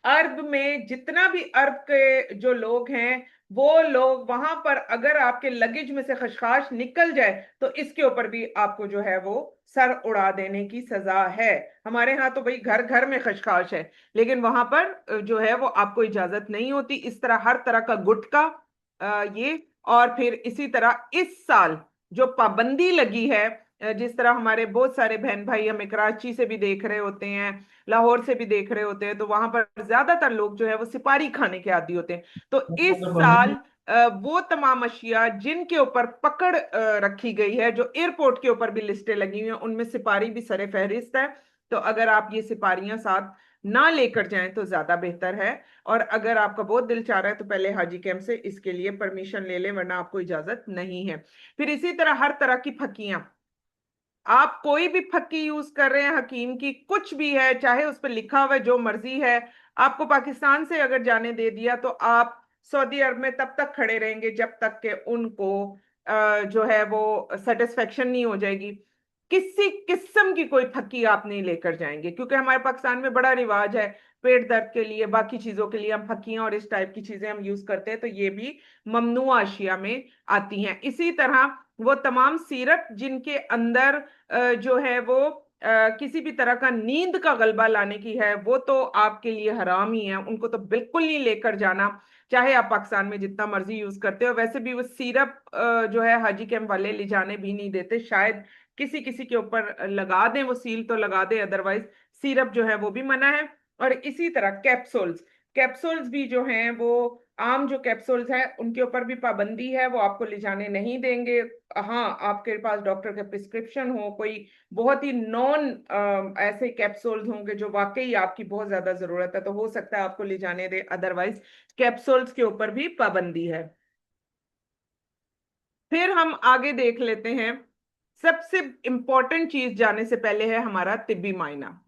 अरब में जितना भी अरब के जो लोग हैं, वो लोग वहां पर अगर आपके लगेज में से खशखाश निकल जाए तो इसके ऊपर भी आपको जो है वो सर उड़ा देने की सजा है। हमारे यहाँ तो भाई घर घर में खशखाश है, लेकिन वहां पर जो है वो आपको इजाजत नहीं होती। इस तरह हर तरह का गुटखा, ये, और फिर इसी तरह इस साल जो पाबंदी लगी है, जिस तरह हमारे बहुत सारे बहन भाई हमें कराची से भी देख रहे होते हैं, लाहौर से भी देख रहे होते हैं, तो वहां पर ज्यादातर लोग जो है वो सिपारी खाने के आदी होते हैं। तो इस साल वो तमाम अशिया जिनके ऊपर पकड़ रखी गई है, जो एयरपोर्ट के ऊपर भी लिस्टें लगी हुई हैं, उनमें सिपारी भी सरे फहरिस्त है। तो अगर आप ये सिपारियां साथ ना लेकर जाएं तो ज्यादा बेहतर है। और अगर आपका बहुत दिल चाह रहा है तो पहले हाजी कैंप से इसके लिए परमिशन ले लें, वरना आपको इजाजत नहीं है। फिर इसी तरह हर तरह की फकियां, आप कोई भी फक्की यूज कर रहे हैं हकीम की, कुछ भी है, चाहे उस पर लिखा हुआ है जो मर्जी है, आपको पाकिस्तान से अगर जाने दे दिया तो आप सऊदी अरब में तब तक खड़े रहेंगे जब तक कि उनको जो है वो सेटिस्फेक्शन नहीं हो जाएगी। किसी किस्म की कोई फक्की आप नहीं लेकर जाएंगे, क्योंकि हमारे पाकिस्तान में बड़ा रिवाज है पेट दर्द के लिए, बाकी चीजों के लिए हम फक्कियां और इस टाइप की चीजें हम यूज करते हैं, तो ये भी ममनुआ अशिया में आती हैं। इसी तरह वो तमाम सिरप जिनके अंदर जो है वो किसी भी तरह का नींद का गलबा लाने की है, वो तो आपके लिए हराम ही है, उनको तो बिल्कुल नहीं लेकर जाना, चाहे आप पाकिस्तान में जितना मर्जी यूज करते हो। वैसे भी वो सिरप जो है हाजी कैंप वाले ले जाने भी नहीं देते, शायद किसी किसी के ऊपर लगा दें, वो सील तो लगा दे, अदरवाइज सिरप जो है वो भी मना है। और इसी तरह कैप्सूल्स, कैप्सूल्स भी जो हैं वो आम जो कैप्सूल्स हैं उनके ऊपर भी पाबंदी है, वो आपको ले जाने नहीं देंगे। हाँ, आपके पास डॉक्टर का प्रिस्क्रिप्शन हो, कोई बहुत ही नॉन ऐसे कैप्सूल्स होंगे जो वाकई आपकी बहुत ज्यादा जरूरत है, तो हो सकता है आपको ले जाने दे, अदरवाइज कैप्सूल्स के ऊपर भी पाबंदी है। फिर हम आगे देख लेते हैं, सबसे इंपॉर्टेंट चीज जाने से पहले है हमारा तिब्बी मायना।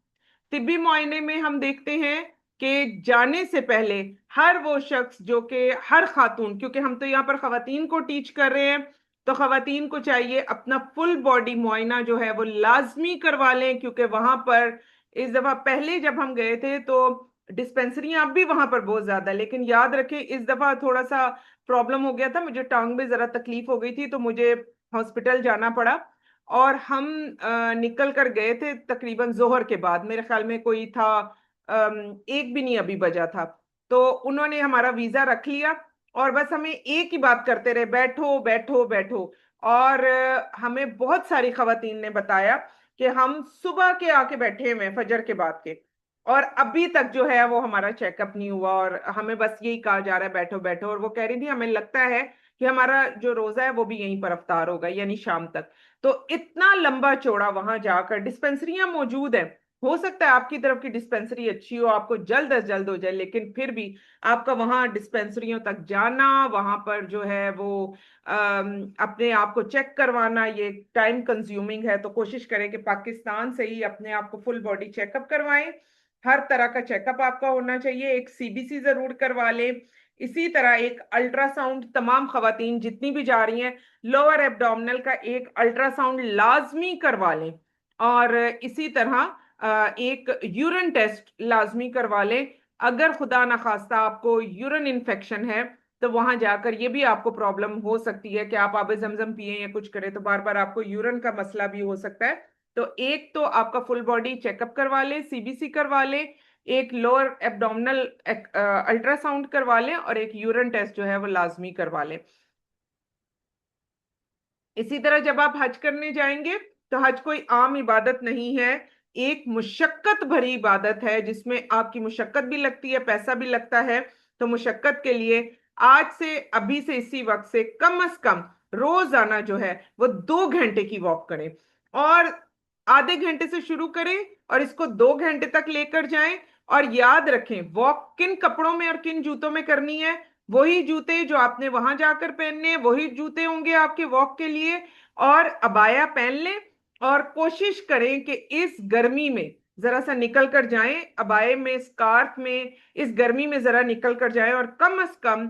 तिब्बी मुआयने में हम देखते हैं कि जाने से पहले हर वो शख्स जो कि हर खातून, क्योंकि हम तो यहाँ पर खवातीन को टीच कर रहे हैं, तो खवातीन को चाहिए अपना फुल बॉडी मुआयना जो है वो लाजमी करवा लें, क्योंकि वहां पर इस दफा, पहले जब हम गए थे तो डिस्पेंसरियां अब भी वहां पर बहुत ज्यादा, लेकिन याद रखें इस दफा थोड़ा सा प्रॉब्लम हो गया था, मुझे टांग में जरा तकलीफ हो गई थी तो मुझे हॉस्पिटल जाना पड़ा। और हम निकल कर गए थे तकरीबन जोहर के बाद, मेरे ख्याल में कोई था एक भी नहीं अभी बजा था। तो उन्होंने हमारा वीजा रख लिया और बस हमें एक ही बात करते रहे, बैठो बैठो बैठो। और हमें बहुत सारी खवातीन ने बताया कि हम सुबह के आके बैठे हुए हैं, फजर के बाद के, और अभी तक जो है वो हमारा चेकअप नहीं हुआ, और हमें बस यही कहा जा रहा है बैठो बैठो। और वो कह रही थी हमें लगता है कि हमारा जो रोजा है वो भी यहीं पर अफ्तार होगा, यानी शाम तक। तो इतना लंबा चौड़ा वहां जाकर डिस्पेंसरियां मौजूद है, हो सकता है आपकी तरफ की डिस्पेंसरी अच्छी हो, आपको जल्द अज जल्द हो जाए, लेकिन फिर भी आपका वहां डिस्पेंसरियों तक जाना, वहां पर जो है वो अपने आप को चेक करवाना, ये टाइम कंज्यूमिंग है। तो कोशिश करें कि पाकिस्तान से ही अपने आप को फुल बॉडी चेकअप करवाएं। हर तरह का चेकअप आपका होना चाहिए, एक सीबीसी जरूर करवा लें। इसी तरह एक अल्ट्रासाउंड तमाम खवातीन जितनी भी जा रही हैं, लोअर एब्डोमिनल का एक अल्ट्रासाउंड लाजमी करवा लें। और इसी तरह एक यूरिन टेस्ट लाजमी करवा लें। अगर खुदा ना खास्ता आपको यूरिन इन्फेक्शन है तो वहां जाकर ये भी आपको प्रॉब्लम हो सकती है कि आप आबे जमजम पिए या कुछ करें तो बार बार आपको यूरिन का मसला भी हो सकता है। तो एक तो आपका फुल बॉडी चेकअप करवा लें, सीबीसी करवा लें, एक लोअर एब्डोमिनल अल्ट्रासाउंड करवा लें, और एक यूरिन टेस्ट जो है वो लाजमी करवा लें। इसी तरह जब आप हज करने जाएंगे तो हज कोई आम इबादत नहीं है, एक मुशक्कत भरी इबादत है, जिसमें आपकी मुशक्कत भी लगती है, पैसा भी लगता है। तो मुशक्कत के लिए आज से, अभी से, इसी वक्त से कम रोजाना जो है वो 2 घंटे की वॉक करें, और आधे घंटे से शुरू करें और इसको 2 घंटे तक लेकर जाएं। और याद रखें वॉक किन कपड़ों में और किन जूतों में करनी है, वही जूते जो आपने वहां जाकर पहनने हैं, वही जूते होंगे आपके वॉक के लिए। और अबाया पहन लें, और कोशिश करें कि इस गर्मी में जरा सा निकल कर जाएं, अबाए में, स्कार्फ में, इस गर्मी में जरा निकल कर जाएं और कम से कम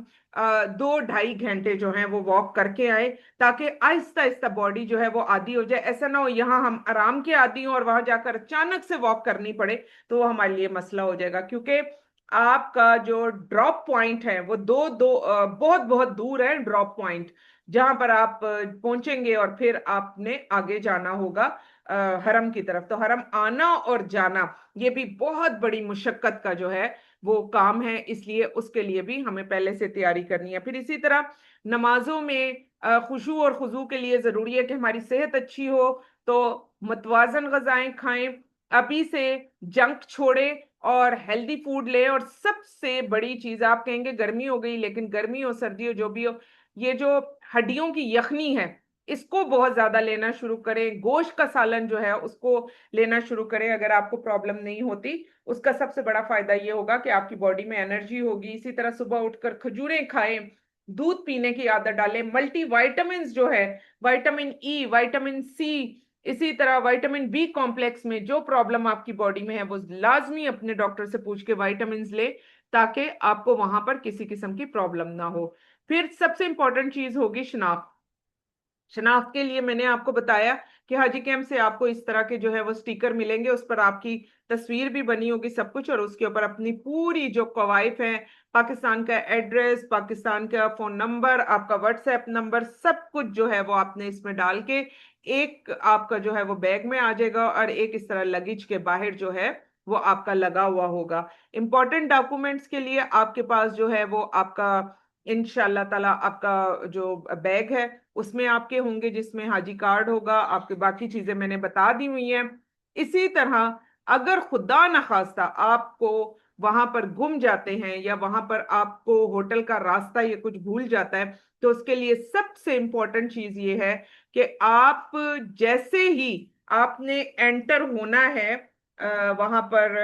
2-2.5 घंटे जो है वो वॉक करके आए, ताकि आहिस्ता आहिस्ता बॉडी जो है वो आदी हो जाए। ऐसा ना हो यहाँ हम आराम के आदी हों और वहां जाकर अचानक से वॉक करनी पड़े, तो वो हमारे लिए मसला हो जाएगा। क्योंकि आपका जो ड्रॉप पॉइंट है वो दो दो बहुत बहुत दूर है ड्रॉप पॉइंट, जहां पर आप पहुंचेंगे और फिर आपने आगे जाना होगा हरम की तरफ। तो हरम आना और जाना ये भी बहुत बड़ी मुशक्कत का जो है वो काम है, इसलिए उसके लिए भी हमें पहले से तैयारी करनी है। फिर इसी तरह नमाजों में खुशू और खुजू के लिए जरूरी है कि हमारी सेहत अच्छी हो, तो मतवाजन गजाएं खाएं, अभी से जंक छोड़े और हेल्दी फूड ले। और सबसे बड़ी चीज, आप कहेंगे गर्मी हो गई, लेकिन गर्मी हो सर्दी हो जो भी हो, ये जो हड्डियों की यखनी है इसको बहुत ज्यादा लेना शुरू करें। गोश्त का सालन जो है उसको लेना शुरू करें अगर आपको प्रॉब्लम नहीं होती। उसका सबसे बड़ा फायदा ये होगा कि आपकी बॉडी में एनर्जी होगी। इसी तरह सुबह उठकर खजूरें खाएं, दूध पीने की आदत डालें, मल्टी वाइटामिन जो है, विटामिन ई, विटामिन सी, इसी तरह विटामिन बी कॉम्प्लेक्स में जो प्रॉब्लम आपकी बॉडी में है वो लाजमी अपने डॉक्टर से पूछ के विटामिन ले, ताकि आपको वहां पर किसी किस्म की प्रॉब्लम ना हो। फिर सबसे इंपॉर्टेंट चीज होगी शनाख्त। शनाख्त के लिए मैंने आपको बताया कि हाजी कैंप से आपको इस तरह के जो है वो स्टिकर मिलेंगे, उस पर आपकी तस्वीर भी बनी होगी सब कुछ, और उसके ऊपर अपनी पूरी जो कवायद है, पाकिस्तान का एड्रेस, पाकिस्तान का फोन नंबर, आपका व्हाट्सएप नंबर, सब कुछ जो है वो आपने इसमें डाल के एक आपका जो है वो बैग में आ जाएगा, और एक इस तरह लगेज के बाहर जो है वो आपका लगा हुआ होगा। इंपॉर्टेंट डॉक्यूमेंट्स के लिए आपके पास जो है वो आपका इंशाल्लाह ताला आपका जो बैग है उसमें आपके होंगे, जिसमें हाजी कार्ड होगा, आपके बाकी चीजें मैंने बता दी हुई हैं। इसी तरह अगर खुदा न खास्ता आपको वहां पर गुम जाते हैं या वहां पर आपको होटल का रास्ता या कुछ भूल जाता है, तो उसके लिए सबसे इंपॉर्टेंट चीज ये है कि आप जैसे ही आपने एंटर होना है वहां पर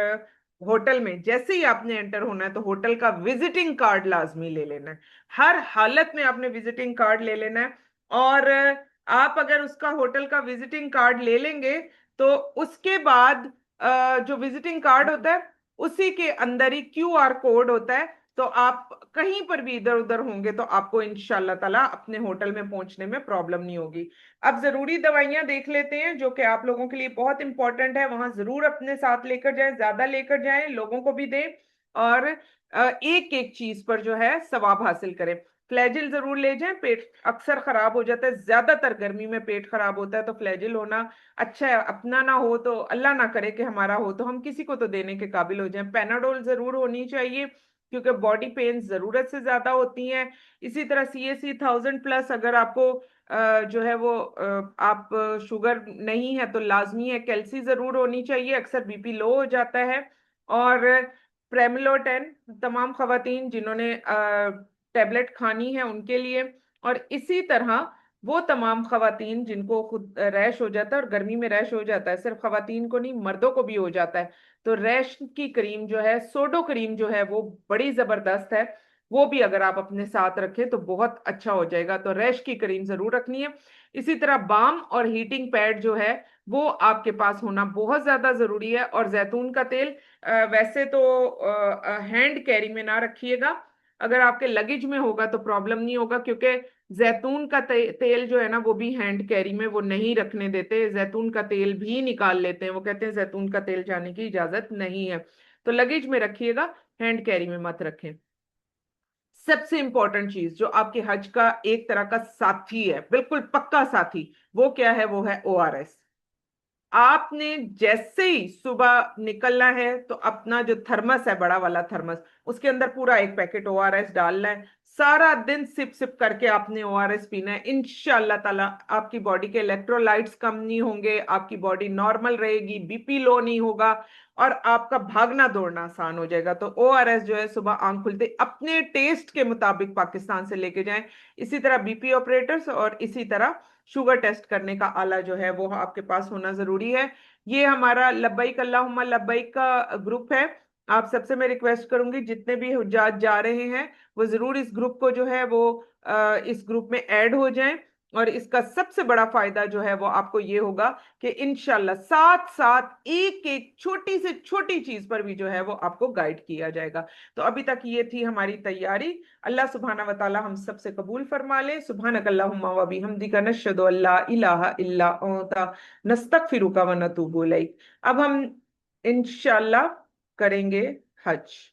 होटल में, जैसे ही आपने एंटर होना है तो होटल का विजिटिंग कार्ड लाजमी ले लेना है। हर हालत में आपने विजिटिंग कार्ड ले लेना है। और आप अगर उसका होटल का विजिटिंग कार्ड ले लेंगे तो उसके बाद जो विजिटिंग कार्ड होता है उसी के अंदर ही क्यूआर कोड होता है, तो आप कहीं पर भी इधर उधर होंगे तो आपको इंशाल्लाह ताला अपने होटल में पहुंचने में प्रॉब्लम नहीं होगी। अब जरूरी दवाइयां देख लेते हैं जो कि आप लोगों के लिए बहुत इंपॉर्टेंट है, वहां जरूर अपने साथ लेकर जाएं, ज्यादा लेकर जाएं, लोगों को भी दें। और एक एक चीज पर जो है सवाब हासिल करें। फ्लैजिल जरूर ले जाएं, पेट अक्सर खराब हो जाता है, ज्यादातर गर्मी में पेट खराब होता है, तो फ्लैजिल होना अच्छा है। अपना ना हो तो अल्लाह ना करे कि हमारा हो तो हम किसी को तो देने के काबिल हो जाएं। पैनाडोल जरूर होनी चाहिए क्योंकि बॉडी पेन जरूरत से ज्यादा होती हैं। इसी तरह CAC 1000+ अगर आपको जो है वो आप शुगर नहीं है तो लाजमी है कैल्सी जरूर होनी चाहिए, अक्सर बीपी लो हो जाता है। और प्रेमिलोटेन तमाम खवातीन जिन्होंने टेबलेट खानी है उनके लिए। और इसी तरह वो तमाम खवातीन जिनको खुद रैश हो जाता है, और गर्मी में रैश हो जाता है सिर्फ खवातीन को नहीं मर्दों को भी हो जाता है, तो रैश की क्रीम जो है, सोडो क्रीम जो है वो बड़ी जबरदस्त है, वो भी अगर आप अपने साथ रखें तो बहुत अच्छा हो जाएगा। तो रैश की क्रीम जरूर रखनी है। इसी तरह बाम और हीटिंग पैड जो है वो आपके पास होना बहुत ज्यादा जरूरी है। और जैतून का तेल वैसे तो हैंड कैरी में ना रखिएगा, अगर आपके लगेज में होगा तो प्रॉब्लम नहीं होगा, क्योंकि जैतून का तेल जो है ना वो भी हैंड कैरी में वो नहीं रखने देते, जैतून का तेल भी निकाल लेते हैं, वो कहते हैं जैतून का तेल जाने की इजाजत नहीं है। तो लगेज में रखिएगा, हैंड कैरी में मत रखें। सबसे इंपॉर्टेंट चीज जो आपके हज का एक तरह का साथी है, बिल्कुल पक्का साथी, वो क्या है? वो है ORS। आपने जैसे ही सुबह निकलना है तो अपना जो थर्मस है, बड़ा वाला थर्मस, उसके अंदर पूरा एक पैकेट ORS डालना है। सारा दिन सिप सिप करके आपने ORS पीना है। इंशाल्लाह ताला आपकी बॉडी के इलेक्ट्रोलाइट्स कम नहीं होंगे, आपकी बॉडी नॉर्मल रहेगी, बीपी लो नहीं होगा, और आपका भागना दौड़ना आसान हो जाएगा। तो ORS जो है सुबह आंख खुलते अपने टेस्ट के मुताबिक पाकिस्तान से लेके जाएं। इसी तरह बीपी ऑपरेटर्स और इसी तरह शुगर टेस्ट करने का आला जो है वो आपके पास होना जरूरी है। ये हमारा लब्बैक अल्लाहुम्मा लब्बैक का ग्रुप है। आप सबसे मैं रिक्वेस्ट करूंगी जितने भी हुज्जाज जा रहे हैं वो जरूर इस ग्रुप को जो है वो इस ग्रुप में ऐड हो जाएं। और इसका सबसे बड़ा फायदा जो है वो आपको ये होगा कि इंशाल्लाह साथ साथ एक एक छोटी से छोटी चीज पर भी जो है वो आपको गाइड किया जाएगा। तो अभी तक ये थी हमारी तैयारी। अल्लाह सुब्हाना व तआला हम सब से कबूल फरमा ले। सुब्हानक अल्लाहुम्मा व बिहम्दिका नशहदु अल्ला इलाहा इल्ला अंता नस्तगफिरुका व नतूबु इलैक। अब हम इंशाल्लाह करेंगे हज।